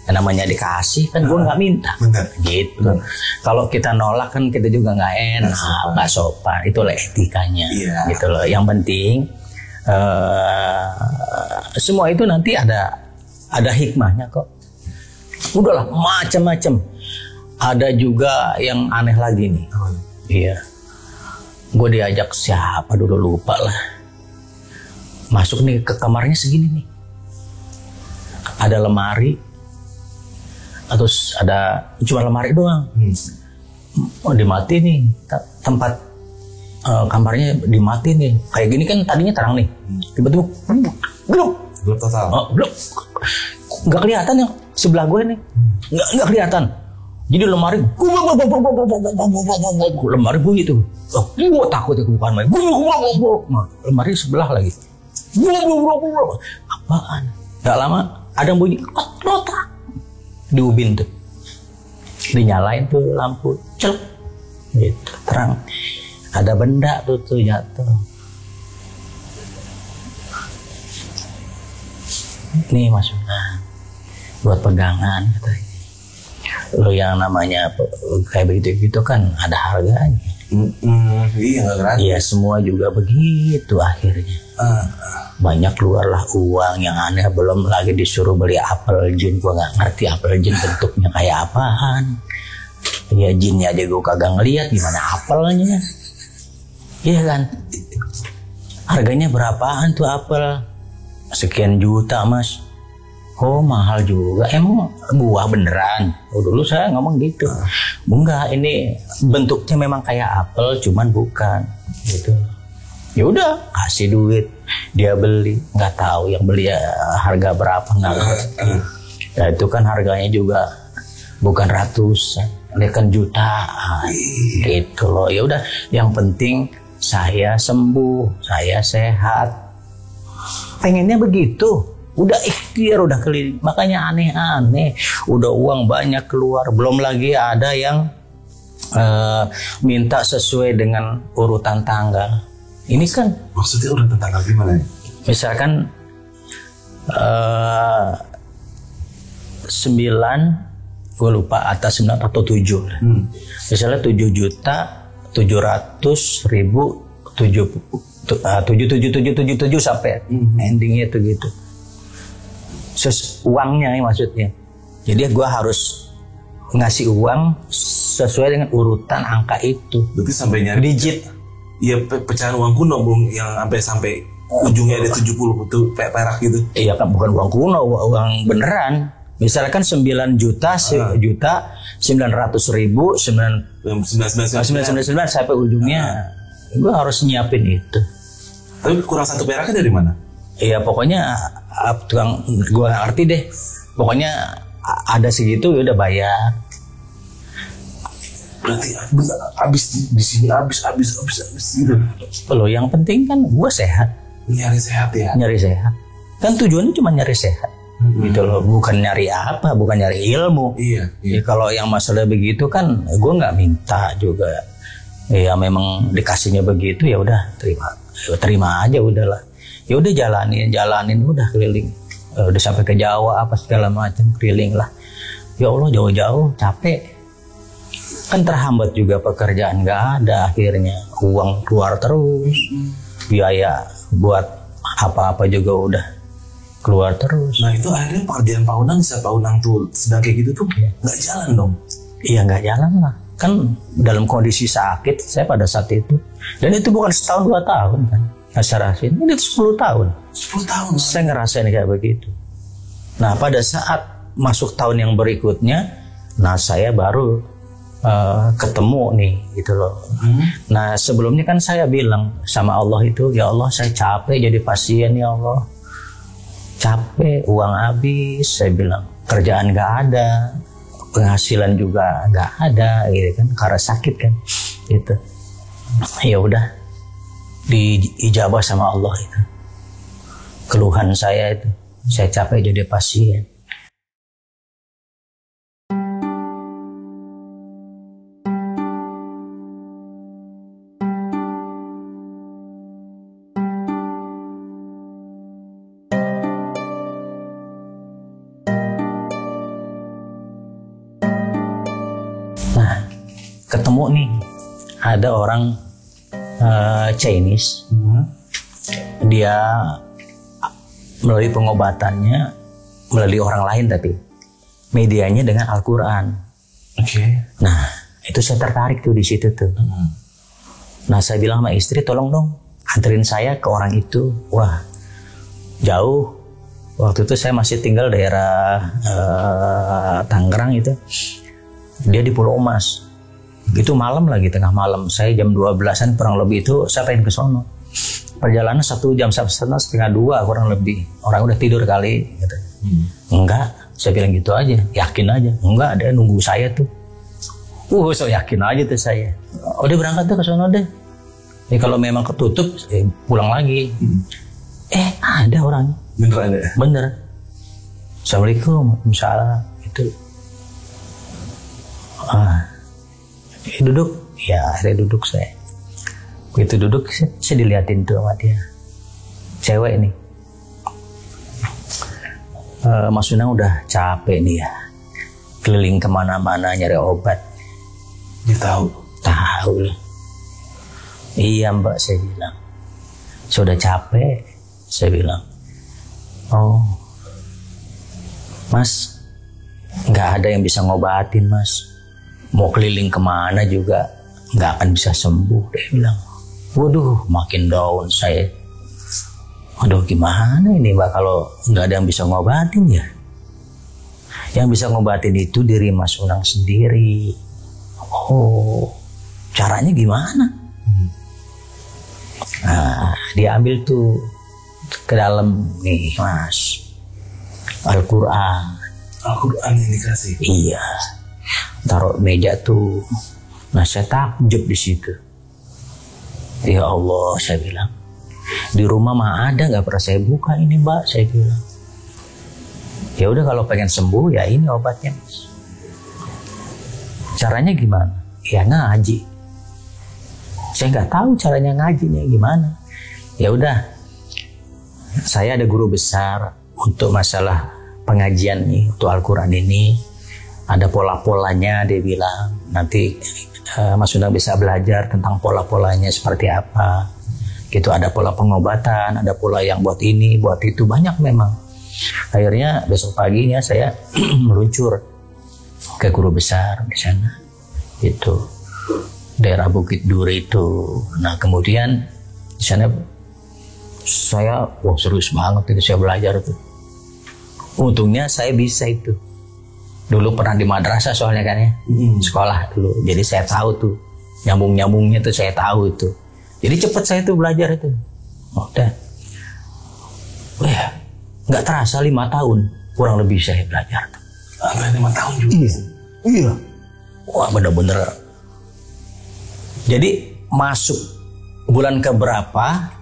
Yang namanya dikasih kan gue nggak minta. Bener. Gitu. Kalau kita nolak kan kita juga nggak enak, nggak sopan. Itulah etikanya. Iya. Gitu loh. Yang penting semua itu nanti ada hikmahnya kok. Udahlah macam-macam. Ada juga yang aneh lagi nih. Iya. Gue diajak siapa dulu lupa lah. Masuk nih ke kamarnya segini nih. Ada lemari. Atau ada cuma lemari doang. Oh dimati nih tempat kamarnya dimati nih. Kayak gini kan tadinya terang nih. Tiba-tiba gelap total. Gelap. Nggak kelihatan yang sebelah gue nih. Nggak kelihatan. Jadi lemari bunyi tuh. Gue takut ya bukan main. Lemari sebelah lagi. Apaan? Gak lama ada bunyi rotak di ubin tuh. Dinyalain tuh lampu, celuk. Gitu, terang. Ada benda tuh jatuh. Nih Mas Unang, buat pegangan katanya. Lo yang namanya kayak begitu kan ada harganya. Iya nggak gratis. Iya semua juga begitu akhirnya. Banyak keluarlah uang yang aneh, belum lagi disuruh beli apel jin. Gua nggak ngerti apel jin bentuknya kayak apaan. Ya jinnya aja gua kagak ngeliat, gimana apelnya? Iya kan. Harganya berapaan tuh apel? Sekian juta Mas. Oh mahal juga. Emang buah beneran? Oh dulu saya ngomong gitu. Enggak, ini bentuknya memang kayak apel, cuman bukan. Gitu. Ya udah, kasih duit, dia beli. Nggak tahu yang beli harga berapa nggak ngerti. Ya itu kan harganya juga bukan ratusan, ini kan jutaan. Gitu loh. Ya udah, yang penting saya sembuh, saya sehat. Pengennya begitu. Udah ikhtiar, udah keliling. Makanya aneh-aneh. Udah uang banyak keluar. Belum lagi ada yang minta sesuai dengan urutan tanggal. Ini kan maksudnya urutan tanggal gimana? Misalkan 9, gue lupa atas 9 atau 7. Misalnya 7.700.000 sampai endingnya itu gitu. Uangnya nih maksudnya. Jadi gue harus ngasih uang sesuai dengan urutan angka itu. Berarti sampai nyari digit. Iya pecahan uang kuno bung yang sampai ujungnya ada 70 itu perak gitu. Iya kan bukan uang kuno, uang beneran. Misalkan 9 juta, 900.000, 999 sampai ujungnya. Gue harus nyiapin itu. Tapi kurang 1 peraknya dari mana? Iya pokoknya tukang gue ngerti deh. Pokoknya ada segitu ya udah bayar. Berarti habis di sini habis gitu. Loh yang penting kan gue sehat. Nyari sehat ya. Nyari sehat. Kan tujuannya cuma nyari sehat. Gitu loh, bukan nyari apa, bukan nyari ilmu. Iya. Ya, kalau yang masalah begitu kan gue nggak minta juga. Ya memang dikasihnya begitu ya udah terima. ya terima aja udahlah. Ya udah jalanin udah keliling. Udah sampai ke Jawa apa segala macam keliling lah. Ya Allah jauh-jauh capek. Kan terhambat juga pekerjaan nggak ada akhirnya. Uang keluar terus. Biaya buat apa-apa juga udah keluar terus. Nah itu akhirnya pekerjaan Pak Unang tuh sedang kayak gitu tuh nggak jalan dong? Iya nggak jalan lah. Kan dalam kondisi sakit saya pada saat itu. Dan itu bukan setahun 2 tahun kan. Saya rasain. Ini 10 tahun. 10 tahun. Saya ngerasain kayak begitu. Nah pada saat masuk tahun yang berikutnya, nah saya baru ketemu nih gitu loh. Nah sebelumnya kan saya bilang sama Allah itu, ya Allah saya capek jadi pasien ya Allah. Capek, uang habis, saya bilang kerjaan nggak ada, penghasilan juga nggak ada, gitu kan, karena sakit kan, gitu. Ya udah, diijabah sama Allah itu. Keluhan saya itu, saya capek jadi pasien. Ketemu nih ada orang Chinese, dia melalui pengobatannya melalui orang lain tapi medianya dengan Al-Quran. Nah itu saya tertarik tuh di situ tuh. Nah saya bilang sama istri, tolong dong anterin saya ke orang itu. Wah jauh, waktu itu saya masih tinggal daerah Tangerang itu, dia di Pulau Mas. Itu malam lagi, tengah malam, saya jam 12-an kurang lebih itu saya pengen ke sono. Perjalanan 1 jam, setengah 2 kurang lebih. Orang udah tidur kali gitu. Enggak, saya bilang gitu aja, yakin aja. Enggak, dia nunggu saya tuh. So yakin aja tuh saya. Udah berangkat tuh ke sono deh. Ya kalau memang ketutup, pulang lagi. Ada orangnya. Bener ada? Bener. Assalamualaikum, misalnya itu. Duduk, ya akhirnya duduk saya. Begitu duduk, saya diliatin tuh sama dia. Cewek nih. Mas Unang udah capek nih ya. Keliling kemana-mana nyari obat. Dia tahu? Tahu loh. Iya mbak, saya bilang. Saya udah capek, saya bilang. Oh, mas, nggak ada yang bisa ngobatin mas. Mau keliling kemana juga nggak akan bisa sembuh, dia bilang. Waduh, makin down saya. Waduh, gimana ini mbak kalau nggak ada yang bisa ngobatin ya? Yang bisa ngobatin itu diri Mas Unang sendiri. Oh, caranya gimana? Nah, dia ambil tuh ke dalam nih mas, Al-Quran. Al-Quran yang dikasih? Iya. Taruh meja tuh. Nah saya takjub di situ. Ya Allah, saya bilang, di rumah mah ada, nggak pernah saya buka ini mbak, saya bilang. Ya udah kalau pengen sembuh ya ini obatnya mas. Caranya gimana? Ya ngaji. Saya nggak tahu caranya ngajinya gimana. Ya udah, saya ada guru besar untuk masalah pengajian nih, untuk Al-Quran ini. Ada pola-polanya, dia bilang. Nanti Mas Unang bisa belajar tentang pola-polanya seperti apa. Gitu, ada pola pengobatan, ada pola yang buat ini, buat itu, banyak memang. Akhirnya besok paginya saya meluncur ke guru besar di sana. Itu daerah Bukit Duri itu. Nah kemudian di sana saya, wah serius banget itu saya belajar tuh. Untungnya saya bisa itu. Dulu pernah di madrasah soalnya kan ya, sekolah dulu. Jadi saya tahu tuh, nyambung-nyambungnya tuh saya tahu itu. Jadi cepet saya tuh belajar itu. Udah. Wah, nggak terasa 5 tahun kurang lebih saya belajar. Sampai 5 tahun juga? Iya. Wah bener-bener. Jadi masuk bulan keberapa,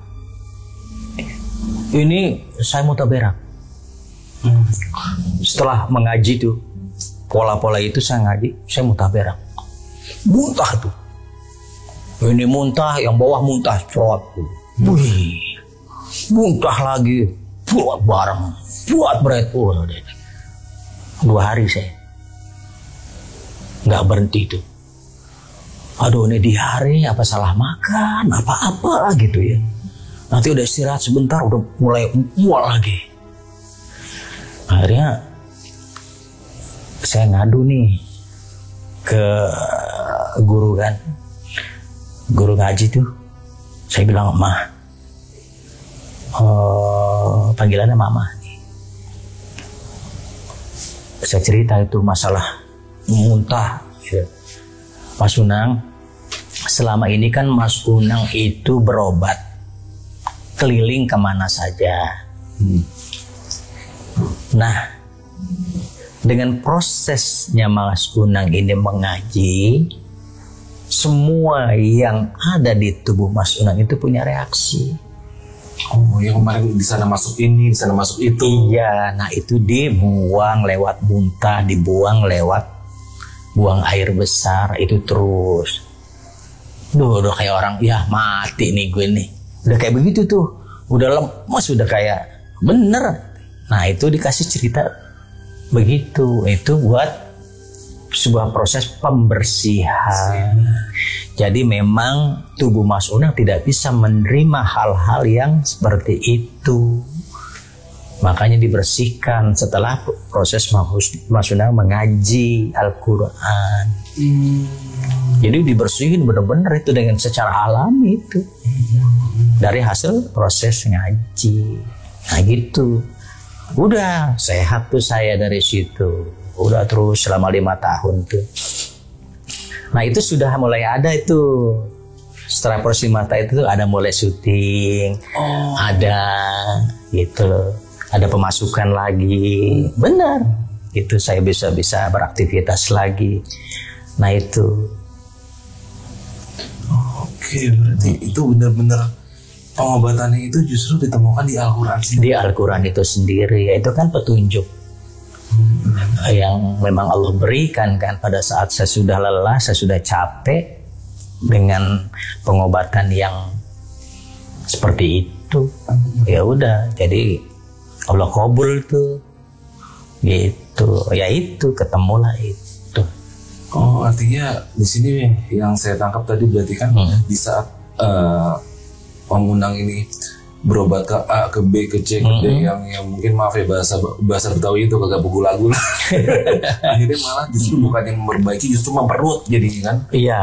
ini saya mau taberak. Setelah mengaji tuh, pola-pola itu saya ngaji, saya mutaberak. Muntah tuh. Ini muntah, yang bawah muntah, cerot tuh. Wih, muntah lagi, buat bareng, buat berat. 2 hari saya nggak berhenti itu. Aduh, ini diare apa salah makan, apa-apa gitu ya. Nanti udah istirahat sebentar, udah mulai mual lagi. Akhirnya saya ngadu nih ke guru kan, guru ngaji tuh. Saya bilang, "Mah, panggilannya Mama nih." Saya cerita itu masalah muntah gitu. Mas Unang, selama ini kan Mas Unang itu berobat keliling kemana saja. Nah, dengan prosesnya Mas Unang ini mengaji, semua yang ada di tubuh Mas Unang itu punya reaksi. Oh, yang kemarin di sana masuk ini, di sana masuk itu. Iya, nah itu dibuang lewat muntah, dibuang lewat buang air besar, itu terus. Udah kayak orang, ya mati nih gue nih. Udah kayak begitu tuh, udah lemes, udah kayak bener. Nah itu dikasih cerita begitu, itu buat sebuah proses pembersihan. Jadi memang tubuh Mas Unang tidak bisa menerima hal-hal yang seperti itu. Makanya dibersihkan setelah proses Mas Unang mengaji Al-Quran. Jadi dibersihin benar-benar itu dengan secara alami itu. Dari hasil proses ngaji. Nah gitu. Udah sehat tuh saya dari situ. Udah terus selama 5 tahun tuh. Nah itu sudah mulai ada itu. Setelah proses mata itu ada mulai syuting. Ada gitu. Ada pemasukan lagi, benar. Itu saya bisa beraktivitas lagi. Nah itu. Oke, berarti itu benar-benar pengobatannya itu justru ditemukan di Al-Quran sendiri. Di Al-Quran itu sendiri, ya itu kan petunjuk yang memang Allah berikan kan pada saat saya sudah lelah, saya sudah capek dengan pengobatan yang seperti itu. Ya udah, jadi Allah kabul tuh gitu. Ya itu ketemulah itu. Oh, artinya di sini yang saya tangkap tadi berarti kan di saat Om Unang ini berobat ke A, ke B, ke C, ke D yang mungkin maaf ya bahasa Betawi itu kagak buku lagu lah. Akhirnya malah justru bukan yang memperbaiki, justru memperut jadi kan? Iya,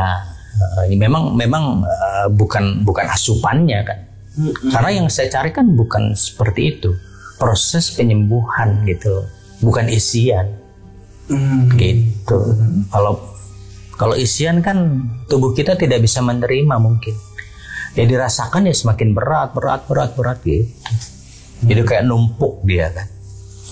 ini memang bukan asupannya kan. Karena yang saya cari kan bukan seperti itu. Proses penyembuhan gitu, bukan isian gitu. Kalau isian kan tubuh kita tidak bisa menerima mungkin. Ya dirasakan ya semakin berat gitu. Jadi kayak numpuk dia kan.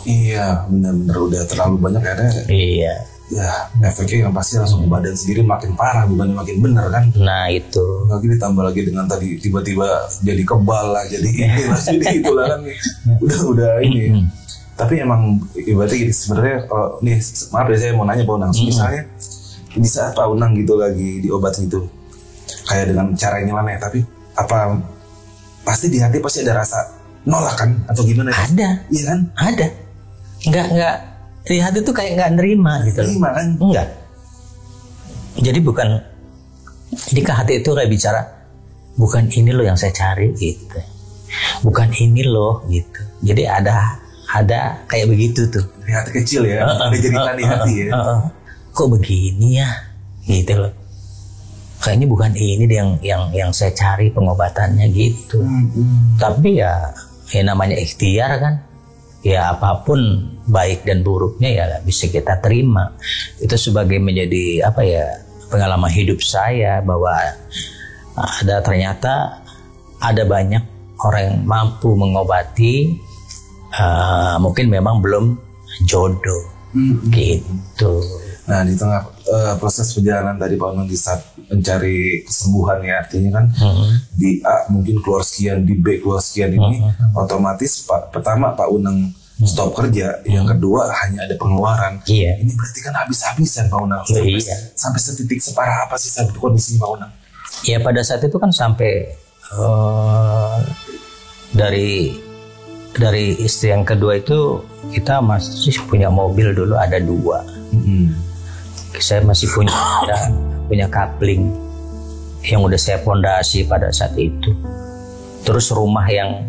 Iya, benar-benar udah terlalu banyak akhirnya. Iya. Ya efeknya yang pasti langsung badan sendiri makin parah, bukan makin benar kan. Nah itu. Lagi ditambah lagi dengan tadi tiba-tiba jadi kebal lah, jadi ini lah, jadi itulah kan. Udah ini. Tapi emang ibaratnya gini sebenarnya kalau nih maaf ya saya mau nanya Pak Unang, misalnya di saat Pak Unang gitu lagi diobatin itu kayak dengan cara yang nyeleneh, tapi apa pasti di hati pasti ada rasa nolak kan atau gimana? Ada. Iya kan? Ada. Enggak di hati tuh kayak nggak nerima gitu. Nerima kan? Enggak. Jadi bukan. Jadi ke hati itu kayak bicara, bukan ini loh yang saya cari gitu. Bukan ini loh gitu. Jadi ada kayak begitu tuh. Di hati kecil ya. Ada cerita di hati ya. Kok begini ya? Gitu loh. Kayaknya bukan ini yang saya cari pengobatannya gitu. Tapi ya namanya ikhtiar kan. Ya apapun baik dan buruknya ya bisa kita terima. Itu sebagai menjadi pengalaman hidup saya bahwa ternyata ada banyak orang yang mampu mengobati, mungkin memang belum jodoh gitu. Nah di tengah proses perjalanan tadi Pak Unang di saat mencari kesembuhan ya, artinya kan di A mungkin keluar sekian, di B keluar sekian, ini otomatis pertama Pak Unang stop kerja, yang kedua hanya ada pengeluaran. Ini berarti kan habis-habisan Pak Unang. Sampai setitik separah apa sih saat itu kondisi Pak Unang? Ya pada saat itu kan sampai dari istri yang kedua itu kita masih punya mobil dulu ada 2. Saya masih punya kapling yang udah saya pondasi pada saat itu. Terus rumah yang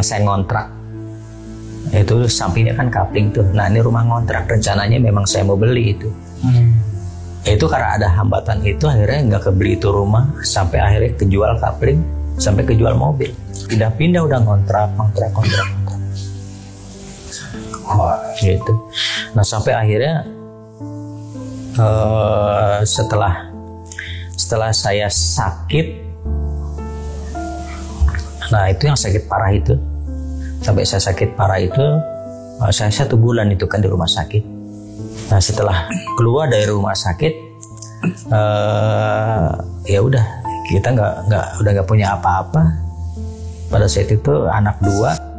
saya ngontrak itu sampingnya kan kapling tuh. Nah ini rumah ngontrak, rencananya memang saya mau beli itu. Itu karena ada hambatan itu akhirnya nggak kebeli itu rumah, sampai akhirnya kejual kapling, sampai kejual mobil. Pindah-pindah udah ngontrak. Gitu. Nah sampai akhirnya setelah saya sakit, nah itu yang sakit parah itu, sampai saya sakit parah itu, saya 1 bulan itu kan di rumah sakit. Nah setelah keluar dari rumah sakit, ya udah kita udah nggak punya apa-apa. Pada saat itu anak 2.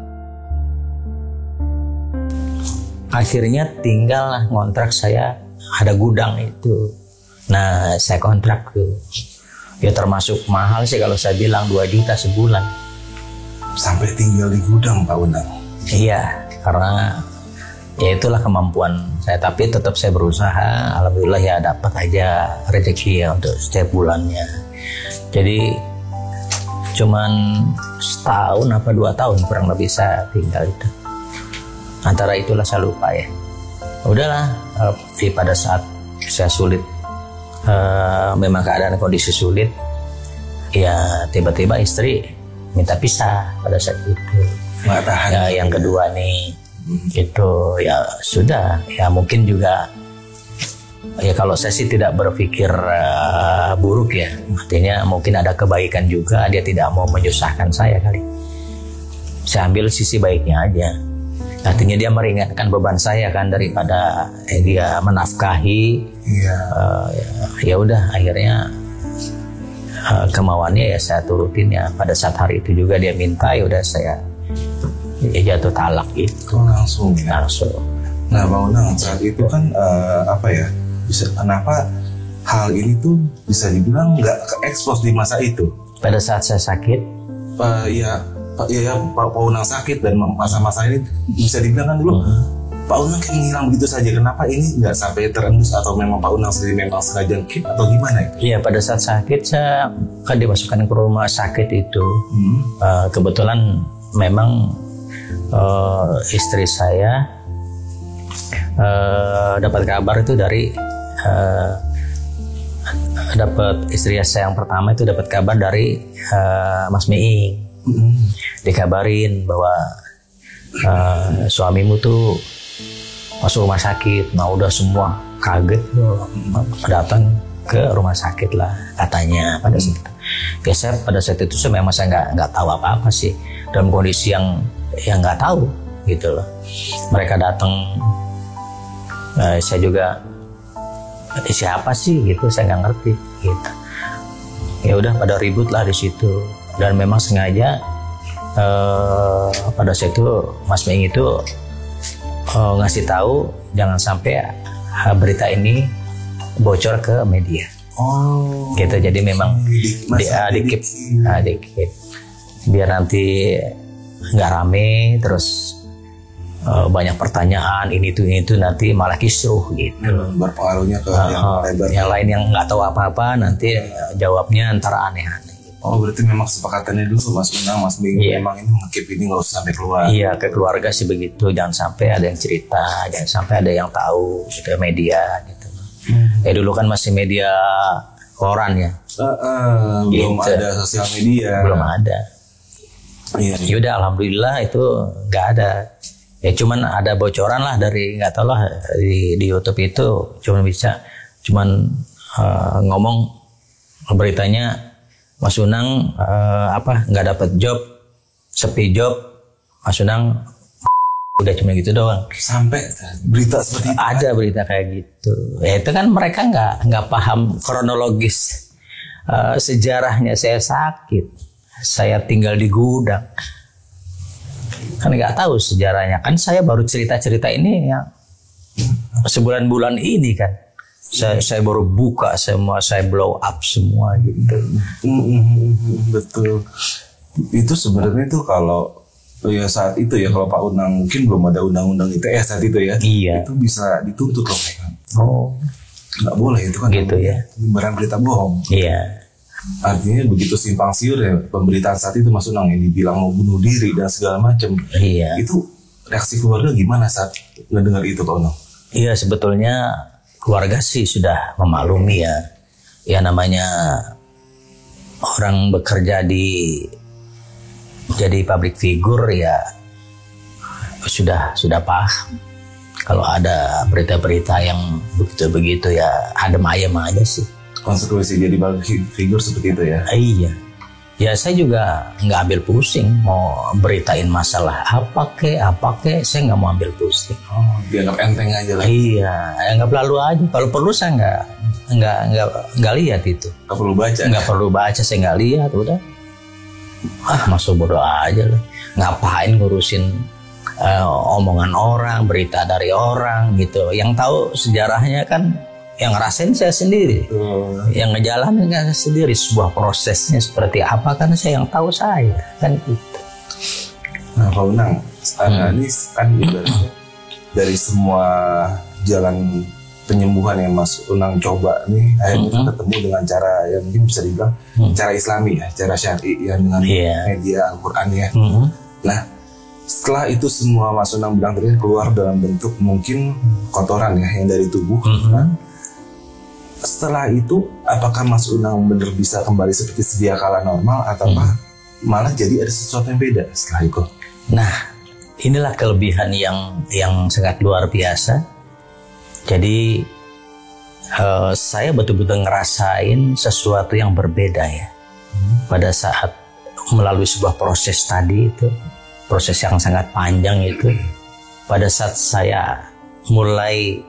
Akhirnya tinggal ngontrak, saya ada gudang itu. Nah saya kontrak tuh. Ya termasuk mahal sih kalau saya bilang 2 juta sebulan. Sampai tinggal di gudang Pak Unang? Iya, karena ya itulah kemampuan saya. Tapi tetap saya berusaha. Alhamdulillah ya dapat aja rezeki ya untuk setiap bulannya. Jadi cuman setahun apa 2 tahun kurang lebih saya tinggal itu. Antara itulah saya lupa ya. Udahlah, pada saat saya sulit, memang keadaan kondisi sulit, ya tiba-tiba istri minta pisah pada saat itu. Ya, yang kedua nih, itu ya sudah, ya mungkin juga, ya kalau saya sih tidak berpikir buruk ya, artinya mungkin ada kebaikan juga, dia tidak mau menyusahkan saya kali. Saya ambil sisi baiknya aja. Artinya dia meringankan beban saya kan, daripada dia menafkahi. Ya udah akhirnya kemauannya ya saya turutin ya. Pada saat hari itu juga dia minta, ya udah saya jatuh talak itu. Langsung. Nah Pak Unang, saat itu kan kenapa hal ini tuh bisa dibilang nggak ke-expose di masa itu? Pada saat saya sakit, Pak Unang sakit dan masa-masa ini bisa dibilang kan dulu Pak Unang kayak ngilang begitu saja. Kenapa ini nggak sampai terendus, atau memang Pak Unang sendiri memang sengaja keep atau gimana itu? Iya, pada saat sakit saya kan dimasukkan ke rumah sakit itu. Kebetulan memang istri saya dapat kabar itu dari istri saya yang pertama itu dapat kabar dari Mas Miing. Dikabarin bahwa suamimu tuh masuk rumah sakit. Nah udah semua kaget, datang ke rumah sakit lah katanya pada saat itu. Ya saya pada saat itu memang saya nggak tahu apa-apa sih, dalam kondisi yang nggak tahu gitu loh. Mereka datang, saya juga siapa sih gitu, saya nggak ngerti gitu. Ya udah pada ribut lah di situ. Dan memang sengaja pada saat itu Mas Ming itu ngasih tahu jangan sampai berita ini bocor ke media. Gitu. Jadi memang dikit biar nanti nggak rame, terus banyak pertanyaan ini itu nanti malah kisruh gitu. Berpengaruhnya ke yang lain yang nggak tahu apa-apa nanti jawabnya antara aneh-aneh. Berarti memang kesepakatannya dulu Mas Unang, Mas Ming, memang ini mengkip ini nggak usah sampai keluar. Iya, ke keluarga sih begitu, jangan sampai ada yang cerita, jangan sampai ada yang tahu gitu, media gitu. Dulu kan masih media koran ya. Belum gitu. Ada sosial media. Belum ada. Yaudah alhamdulillah itu nggak ada. Ya cuman ada bocoran lah dari nggak tahu lah di YouTube itu cuman ngomong beritanya Mas Unang nggak dapat job, sepi job, Mas Unang udah cuma gitu doang. Sampai berita seperti itu? Ada berita kayak gitu. Ya itu kan mereka nggak paham kronologis sejarahnya saya sakit, saya tinggal di gudang, kan nggak tahu sejarahnya. Kan saya baru cerita ini ya sebulan-bulan ini kan. Saya baru buka semua, saya blow up semua gitu. Betul. Itu sebenarnya tuh kalau ya saat itu ya, kalau Pak Unang mungkin belum ada undang-undang ITE saat itu ya. Iya. Itu bisa dituntut loh. Oh. Nggak boleh itu kan. Gitu ya. Penyebaran berita bohong. Iya. Artinya begitu simpang siur ya pemberitaan saat itu Mas Unang yang dibilang mau bunuh diri dan segala macam. Iya. Itu reaksi keluarga gimana saat mendengar itu Pak Unang? Iya, sebetulnya keluarga sih sudah memaklumi ya. Ya namanya orang bekerja jadi public figure ya sudah paham. Kalau ada berita-berita yang begitu-begitu ya adem ayem aja sih. Konsekuensi jadi public figure seperti itu ya? Iya. Ya saya juga nggak ambil pusing mau beritain masalah apa kek, saya nggak mau ambil pusing. Oh, dianggap enteng aja lah. Iya, anggap lalu aja. Kalau perlu saya nggak lihat itu. Nggak perlu baca. Nggak perlu baca, saya nggak lihat, udah. Masuk bodoh aja lah. Ngapain ngurusin omongan orang, berita dari orang gitu. Yang tahu sejarahnya kan yang ngerasain saya sendiri, yang ngejalanin saya sendiri, sebuah prosesnya seperti apa kan saya yang tahu saya kan gitu. Nah Pak Unang, ini kan ibaratnya dari semua jalan penyembuhan yang Mas Unang coba nih, akhirnya ketemu dengan cara yang mungkin bisa dibilang cara Islami ya, cara syar'i ya, dengan media Al-Quran ya. Nah setelah itu semua Mas Unang bilang tadi keluar dalam bentuk mungkin kotoran ya yang dari tubuh. Setelah itu apakah Mas Unang benar bisa kembali seperti sedia kala normal atau malah jadi ada sesuatu yang beda setelah itu? Nah, inilah kelebihan yang sangat luar biasa. Jadi saya betul-betul ngerasain sesuatu yang berbeda ya. Pada saat melalui sebuah proses tadi itu, proses yang sangat panjang itu, pada saat saya mulai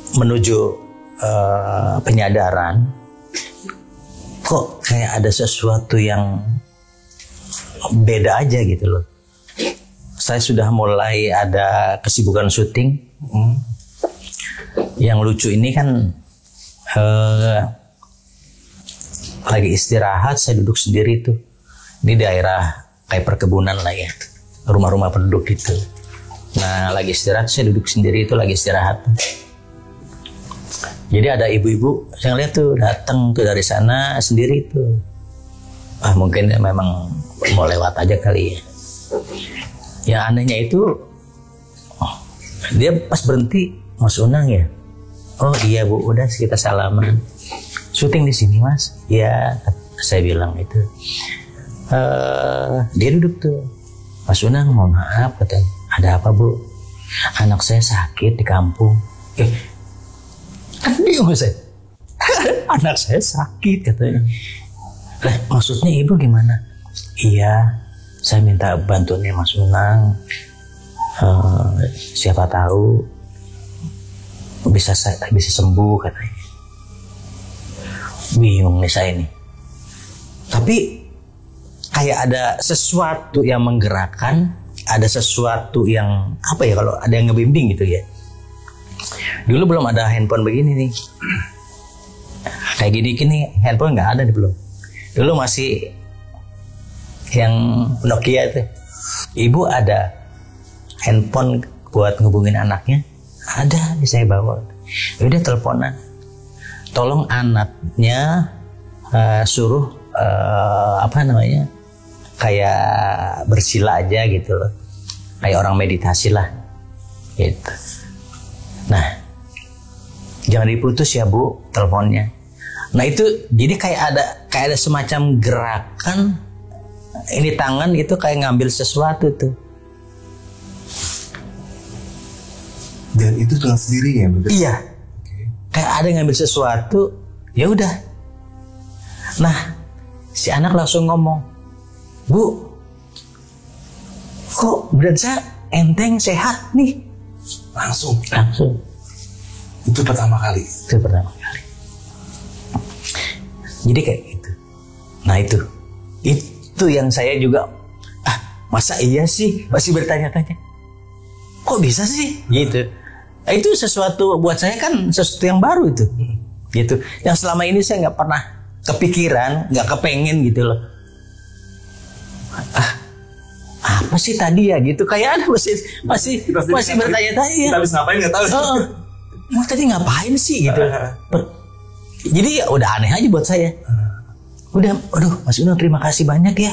menuju penyadaran, kok kayak ada sesuatu yang beda aja gitu loh. Saya sudah mulai ada kesibukan syuting. Yang lucu ini kan lagi istirahat, saya duduk sendiri tuh di daerah kayak perkebunan lah ya, rumah-rumah penduduk gitu. Nah lagi istirahat, saya duduk sendiri itu lagi istirahat. Jadi ada ibu-ibu, saya lihat tuh datang tuh dari sana sendiri tuh. Mungkin memang mau lewat aja kali ya. Yang anehnya itu, dia pas berhenti, Mas Unang ya. Oh iya Bu, udah kita salaman. Syuting di sini Mas? Ya, saya bilang itu. Dia duduk tuh. Mas Unang mohon maaf katanya. Ada apa Bu? Anak saya sakit di kampung. Kan bingung saya. Anak saya sakit katanya. Maksudnya ibu gimana? Iya, saya minta bantuannya Mas Unang. Siapa tahu bisa sembuh katanya. Bingung nih saya nih. Tapi kayak ada sesuatu yang menggerakkan, ada sesuatu yang apa ya, kalau ada yang ngebimbing gitu ya. Dulu belum ada handphone begini nih. Kayak gini handphone nggak ada nih belum. Dulu masih yang Nokia itu. Ibu ada handphone buat ngehubungin anaknya? Ada, saya bawa. Udah teleponan. Tolong anaknya suruh kayak bersila aja gitu loh. Kayak orang meditasi lah. Gitu. Nah, jangan diputus ya Bu teleponnya. Nah itu jadi kayak ada semacam gerakan ini tangan itu kayak ngambil sesuatu tuh. Dan itu dengan sendirinya begitu? Iya. Kayak ada yang ngambil sesuatu, ya udah. Nah, si anak langsung ngomong, Bu, kok berat saya enteng sehat nih? Langsung. Itu pertama kali. Jadi kayak gitu. Nah itu yang saya juga masa iya sih masih bertanya-tanya. Kok bisa sih gitu. Itu sesuatu buat saya kan sesuatu yang baru itu, gitu. Yang selama ini saya nggak pernah kepikiran, nggak kepengen gitu loh. Apa sih tadi ya gitu? Kayak ada masih bertanya-tanya. Kita habis ngapain nggak tahu. Tadi ngapain sih gitu? Jadi ya udah aneh aja buat saya. Udah, aduh Mas Unang terima kasih banyak ya.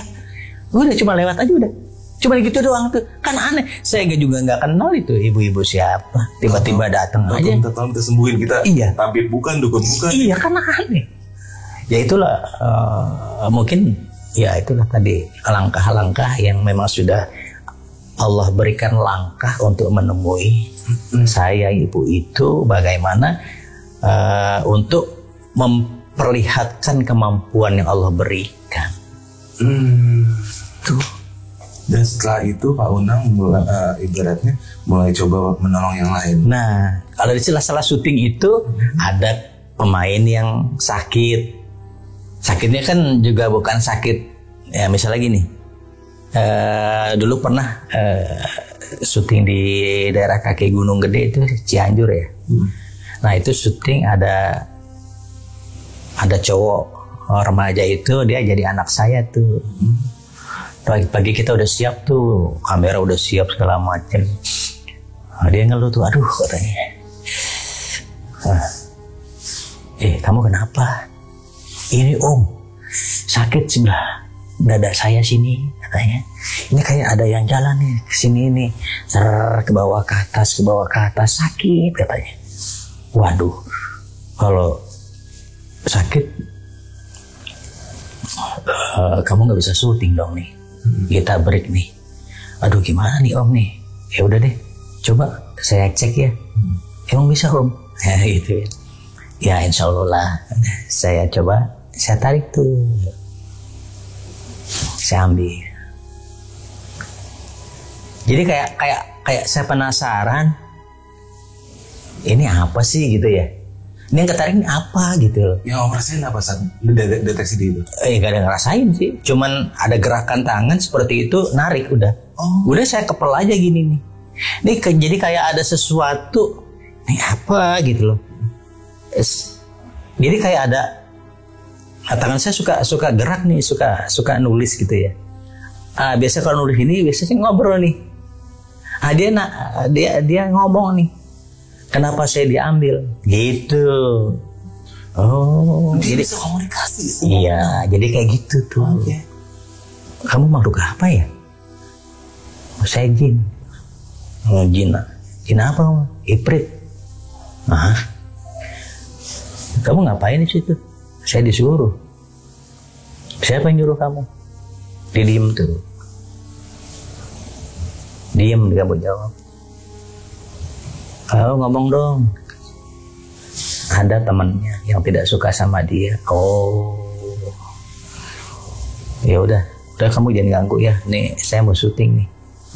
Udah cuma lewat aja udah. Cuma gitu doang tuh. Kan aneh. Saya juga nggak kenal itu ibu-ibu siapa. Tiba-tiba datang aja. Minta tolong kita sembuhin kita. Iya. Tabib bukan, dukun bukan. Iya kan aneh. Ya itulah mungkin ya itulah tadi langkah-langkah yang memang sudah Allah berikan langkah untuk menemui saya ibu itu bagaimana untuk memperlihatkan kemampuan yang Allah berikan. Tuh. Dan setelah itu Pak Unang ibaratnya mulai coba menolong yang lain. Nah, kalau di sela-sela syuting itu ada pemain yang sakit. Sakitnya kan juga bukan sakit ya misalnya gini. Dulu pernah syuting di daerah kaki Gunung Gede itu Cianjur ya. Nah itu syuting ada cowok remaja itu dia jadi anak saya tuh. Pagi-pagi kita udah siap tuh, kamera udah siap segala macem. Nah, dia ngeluh tuh, aduh katanya. Kamu kenapa? Ini om, sakit sebelah dada saya sini katanya. Ini kayak ada yang jalan nih kesini nih, ke bawah ke atas sakit katanya. Waduh, kalau sakit kamu nggak bisa syuting dong nih. Kita break nih. Aduh gimana nih om nih? Ya udah deh, coba saya cek ya. Emang bisa om? Ya gitu ya. Ya insya Allah lah. Saya coba, saya tarik tuh. Saya ambil. Jadi kayak saya penasaran. Ini apa sih gitu ya? Ini yang ketarik ini apa gitu. Yang om rasain apa saat deteksi di itu? Gak ada ngerasain sih. Cuman ada gerakan tangan seperti itu, narik udah. Udah saya kepel aja gini nih. Ini jadi kayak ada sesuatu. Ini apa gitu loh. Jadi kayak ada tangan saya suka gerak nih, suka nulis gitu ya. Biasa kalau nulis ini biasanya ngobrol nih. Dia ngomong nih. Kenapa saya diambil? Gitu. Oh, jadi bisa komunikasi. Iya, jadi kayak gitu tuh. Okay. Kamu makhluk apa ya? Saya jin. Jin. Jin apa? Ifrit. Kamu ngapain di situ? Saya disuruh. Siapa yang nyuruh kamu? Dia diem tuh. Diem, dia mau jawab. Kalau ngomong dong. Ada temannya yang tidak suka sama dia. Ya udah kamu jangan ganggu ya. Nih saya mau syuting nih.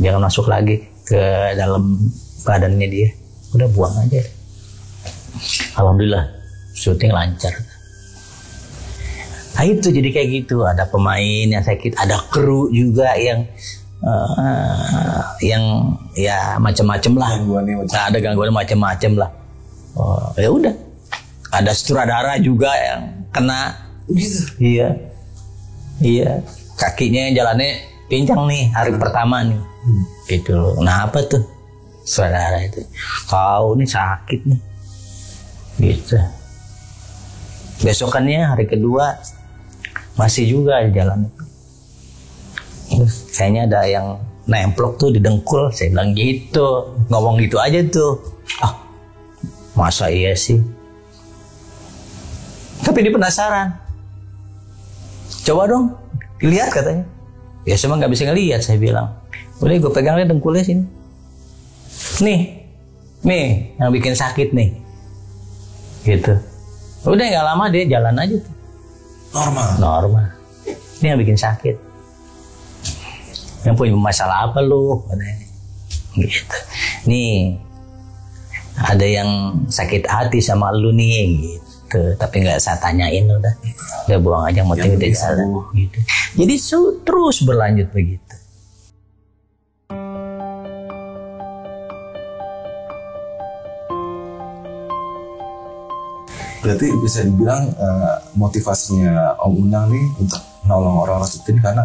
Jangan masuk lagi ke dalam badannya dia. Udah buang aja. Alhamdulillah syuting lancar. Nah itu jadi kayak gitu. Ada pemain yang sakit, ada kru juga yang ya macam-macam lah. Ada gangguan macam-macam lah. Ya udah. Ada sutradara juga yang kena. Gitu. Iya. Kakinya yang jalannya pincang nih hari pertama nih. Gitu loh. Nah apa tuh? Sutradara itu. Kau nih sakit nih. Gitu. Besokannya hari kedua masih juga jalan. Kayaknya ada yang nemplok tuh di dengkul. Saya bilang gitu. Ngomong gitu aja tuh. Masa iya sih? Tapi dia penasaran. Coba dong lihat katanya. Ya saya gak bisa ngelihat. Saya bilang udah gue pegang aja dengkulnya sini. Nih yang bikin sakit nih. Gitu. Udah gak lama dia jalan aja tuh. Normal. Ini yang bikin sakit. Yang punya masalah apa lu? Gitu. Nih ada yang sakit hati sama lu nih gitu. Tapi nggak saya tanyain udah buang aja, mau tinggal di jalan gitu. Jadi terus berlanjut begitu. Berarti bisa dibilang motivasinya Om Unang nih untuk menolong orang-orang seperti ini karena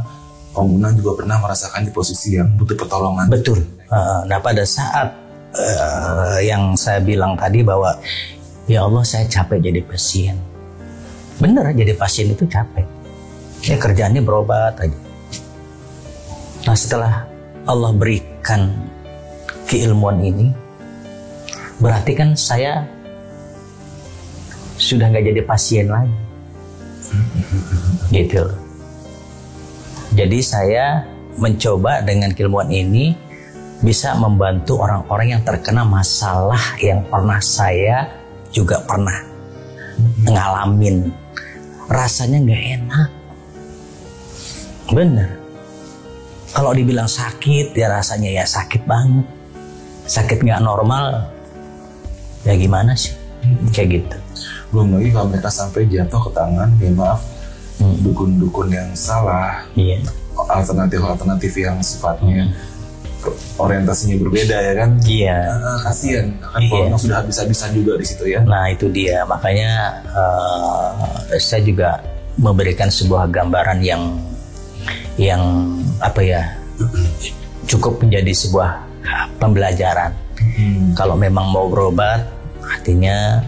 Om Unang juga pernah merasakan di posisi yang butuh pertolongan. Betul. Nah pada saat yang saya bilang tadi bahwa ya Allah saya capek jadi pasien. Bener, jadi pasien itu capek. Ya kerjaannya berobat aja. Nah setelah Allah berikan keilmuan ini, berarti kan saya sudah nggak jadi pasien lagi. Gitu. Jadi saya mencoba dengan keilmuan ini bisa membantu orang-orang yang terkena masalah yang pernah saya juga pernah ngalamin. Rasanya nggak enak. Bener. Kalau dibilang sakit ya rasanya ya sakit banget. Sakit nggak normal. Ya gimana sih? Kayak gitu. Belum lagi kalau mereka sampai jatuh ke tangan, ya maaf, dukun-dukun yang salah, alternatif yang sifatnya orientasinya berbeda ya kan? Iya. Kasian, kan kalau sudah habis-habisan juga di situ ya. Nah itu dia, makanya saya juga memberikan sebuah gambaran yang apa ya, cukup menjadi sebuah pembelajaran. Kalau memang mau berobat, artinya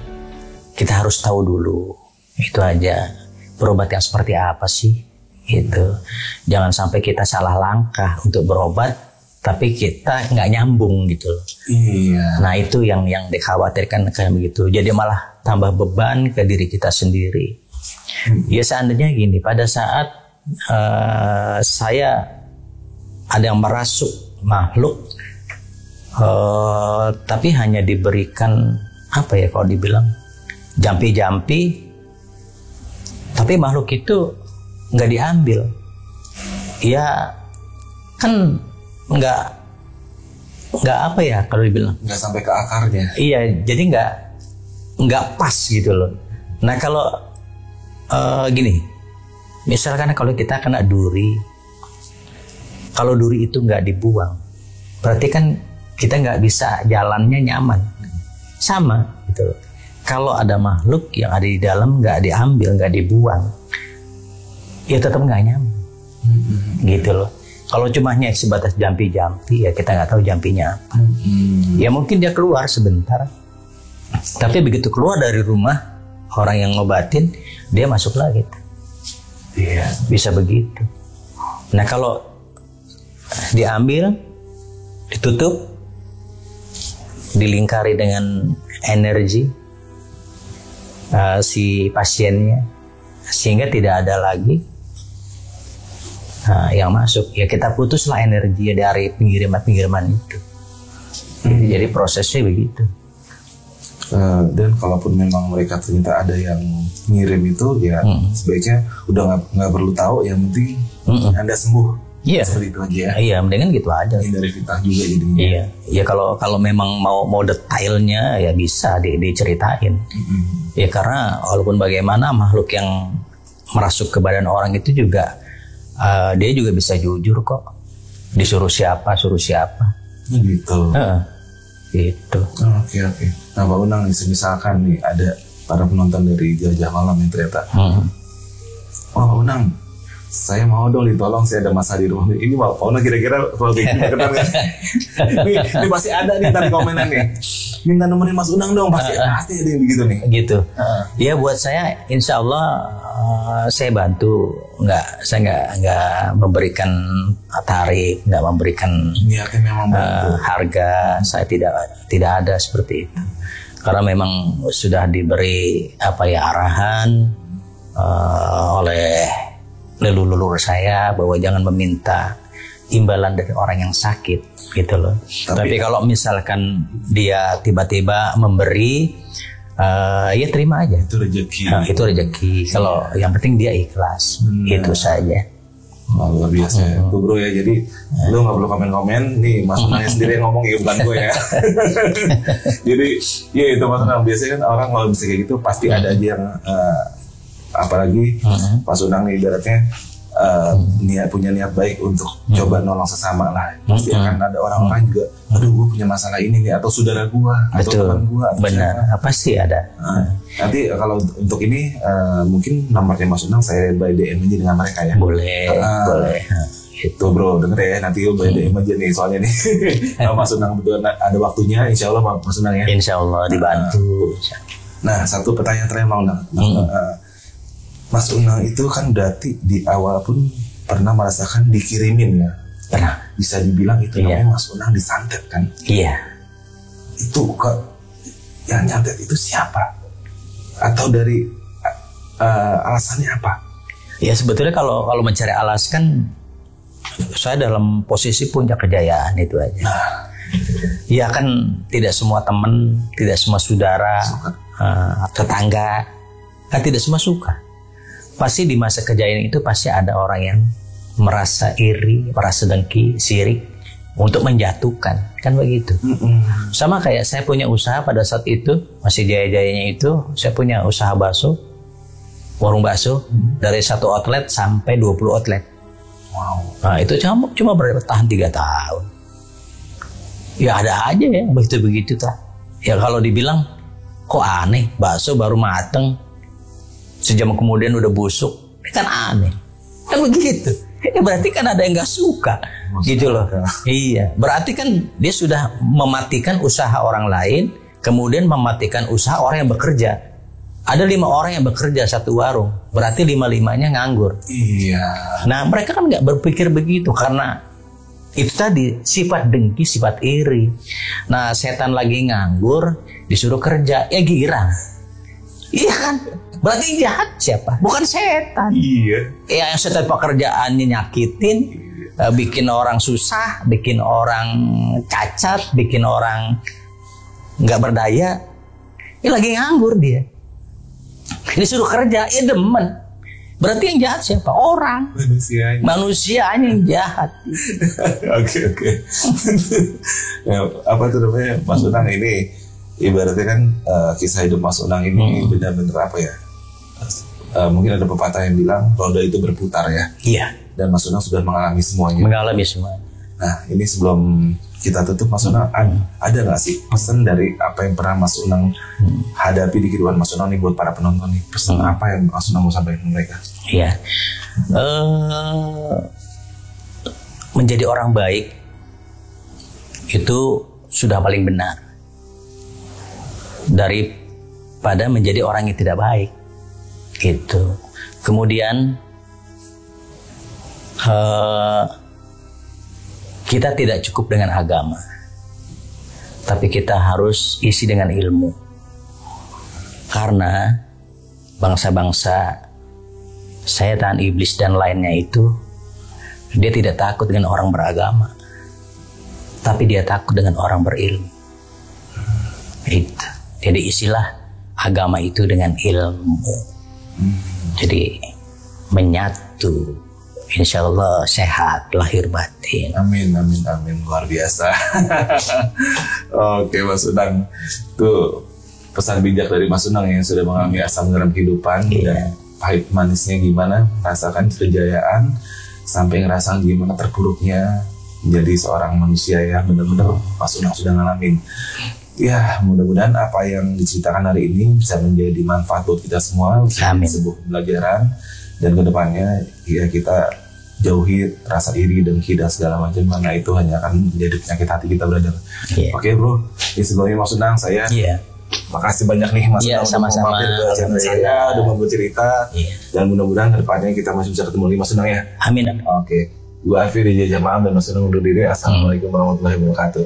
kita harus tahu dulu, itu aja, berobat yang seperti apa sih, gitu. Jangan sampai kita salah langkah untuk berobat, tapi kita nggak nyambung gitu. Iya. Nah itu yang dikhawatirkan kayak begitu. Jadi malah tambah beban ke diri kita sendiri. Ya seandainya gini, pada saat saya ada yang merasuk makhluk, tapi hanya diberikan apa ya kalau dibilang jampi-jampi, tapi makhluk itu nggak diambil, ya kan nggak apa ya kalau dibilang nggak sampai ke akarnya. Iya, jadi nggak pas gitu loh. Nah kalau gini, misalkan kalau kita kena duri, kalau duri itu nggak dibuang, berarti kan kita nggak bisa jalannya nyaman, sama gitu loh. Kalau ada makhluk yang ada di dalam nggak diambil, nggak dibuang, ya tetap nggak nyaman, gitu loh. Kalau cuma hanya sebatas jampi-jampi, ya kita nggak tahu jampinya apa. Ya mungkin dia keluar sebentar, tapi begitu keluar dari rumah orang yang ngobatin, dia masuk lagi. Iya. Bisa begitu. Nah kalau diambil, ditutup, dilingkari dengan energi si pasiennya, sehingga tidak ada lagi yang masuk, ya kita putuslah energi dari pengiriman itu. Jadi prosesnya begitu. Dan kalaupun memang mereka ternyata ada yang ngirim itu, ya sebaiknya udah nggak perlu tahu, yang penting Anda sembuh. Iya. Seperti itu aja ya. Iya, mendingan gitu aja. Hindari fitnah juga jadinya. Iya. Ya kalau memang mau detailnya ya bisa diceritain. Ya karena walaupun bagaimana makhluk yang merasuk ke badan orang itu juga dia juga bisa jujur kok. Disuruh siapa, suruh siapa. Gitu. Gitu. Oke. Nah Pak Unang nih, misalkan nih ada para penonton dari Jelajah Malam yang ternyata, Pak Unang, saya mau dong ditolong, saya ada masalah di rumah. Ini Pak Unang kira-kira kalau kayak gini kenal kan? Ini pasti ada nih tadi komenan nih. Minta nomorin Mas Unang dong, pasti ada yang begitu nih. Gitu. Ya buat saya, insya Allah saya bantu. Saya nggak memberikan tarif, nggak memberikan memang harga. Saya tidak ada seperti itu. Karena memang sudah diberi arahan oleh leluhur saya bahwa jangan meminta imbalan dari orang yang sakit, gitu loh. Tapi kalau misalkan dia tiba-tiba memberi, ya terima aja. Itu rezeki. Itu rezeki. Kalau yang penting dia ikhlas, itu saja. Luar biasa ya. Tuh bro ya, jadi lu gak perlu komen-komen. Nih Mas Unang sendiri yang ngomong ya, bukan gue ya. Jadi ya itu Mas Unang. Biasanya kan orang kalau bisa kayak gitu pasti ada aja yang apalagi Mas Unang nih ibaratnya punya niat baik untuk coba nolong sesama lah. Pasti akan ada orang-orang juga, aduh gue punya masalah ini nih, atau saudara gue, atau teman gue. Benar, pasti ada. Nanti kalau untuk ini mungkin nomornya Mas Unang saya by DM aja dengan mereka ya. Boleh, boleh. Gitu bro, denger ya, nanti by DM aja nih soalnya nih. Kalau Mas Unang betul ada waktunya, insya Allah Mas Unang ya. Insya Allah dibantu. Nah, satu pertanyaan terakhir Mang Unang. Mas Unang itu kan berarti di awal pun pernah merasakan dikirimin ya? Pernah. Bisa dibilang itu namanya Mas Unang disantet kan? Iya. Itu yang nyantet itu siapa? Atau dari alasannya apa? Ya sebetulnya kalau mencari alasan kan saya dalam posisi puncak kejayaan itu aja. Ya kan tidak semua teman, tidak semua saudara, tetangga, kan tidak semua suka. Pasti di masa kejayaan itu pasti ada orang yang merasa iri, merasa dengki, sirik untuk menjatuhkan, kan begitu. Sama kayak saya punya usaha pada saat itu, masih jaya-jayanya itu, saya punya usaha bakso, warung bakso, dari 1 outlet sampai 20 outlet. Wow. Nah itu cuma bertahan 3 tahun. Ya ada aja ya begitu-begitu tak. Ya kalau dibilang kok aneh, bakso baru mateng, sejam kemudian udah busuk, kan aneh, kan begitu. Ya berarti kan ada yang nggak suka, gitu loh. Iya, berarti kan dia sudah mematikan usaha orang lain, kemudian mematikan usaha orang yang bekerja. Ada 5 orang yang bekerja satu warung, berarti 5-5-nya nganggur. Iya. Nah mereka kan nggak berpikir begitu karena itu tadi sifat dengki, sifat iri. Nah setan lagi nganggur, disuruh kerja, ya girang. Iya kan? Berarti jahat siapa? Bukan setan. Iya. Ya yang setan pekerjaannya nyakitin, bikin orang susah, bikin orang cacat, bikin orang nggak berdaya. Ini lagi nganggur dia. Ini suruh kerja, ya demen. Berarti yang jahat siapa? Orang. Manusianya yang jahat. Oke. Ya, apa tuh namanya Mas Unang ini? Ibaratnya kan kisah hidup Mas Unang ini benar-benar apa ya? Mungkin ada pepatah yang bilang roda itu berputar ya. Iya. Dan Mas Unang sudah mengalami semuanya. Mengalami semua. Nah ini sebelum kita tutup Mas Unang, ada nggak sih pesan dari apa yang pernah Mas Unang hadapi di kehidupan Mas Unang nih buat para penonton nih? Pesan apa yang Mas Unang mau sampaikan ke mereka? Iya. Menjadi orang baik itu sudah paling benar daripada menjadi orang yang tidak baik, gitu. Kemudian kita tidak cukup dengan agama, tapi kita harus isi dengan ilmu, karena bangsa-bangsa setan, iblis dan lainnya itu dia tidak takut dengan orang beragama, tapi dia takut dengan orang berilmu. Itu. Jadi isilah agama itu dengan ilmu. Jadi menyatu. Insya Allah sehat lahir batin. Amin. Luar biasa. Oke Mas Unang, itu pesan bijak dari Mas Unang yang sudah mengalami asam garam kehidupan. Dan pahit manisnya gimana, merasakan kejayaan sampai ngerasain gimana terpuruknya menjadi seorang manusia ya. Benar-benar Mas Unang sudah ngalamin. Ya, mudah-mudahan apa yang diceritakan hari ini bisa menjadi manfaat buat kita semua, bisa menjadi sebuah pembelajaran, dan kedepannya ya kita jauhi rasa iri, dengki dan segala macam, karena itu hanya akan menjadi penyakit hati kita, brother. Oke bro, ini sebelumnya Mas Unang saya makasih banyak nih Mas Unang sama-sama ke channel saya, udah mau bercerita, dan mudah-mudahan kedepannya kita masih bisa ketemu lagi Mas Unang ya. Amin. Oke, gua Afir di Jamaah dan Mas Unang undur diri. Assalamualaikum warahmatullahi wabarakatuh.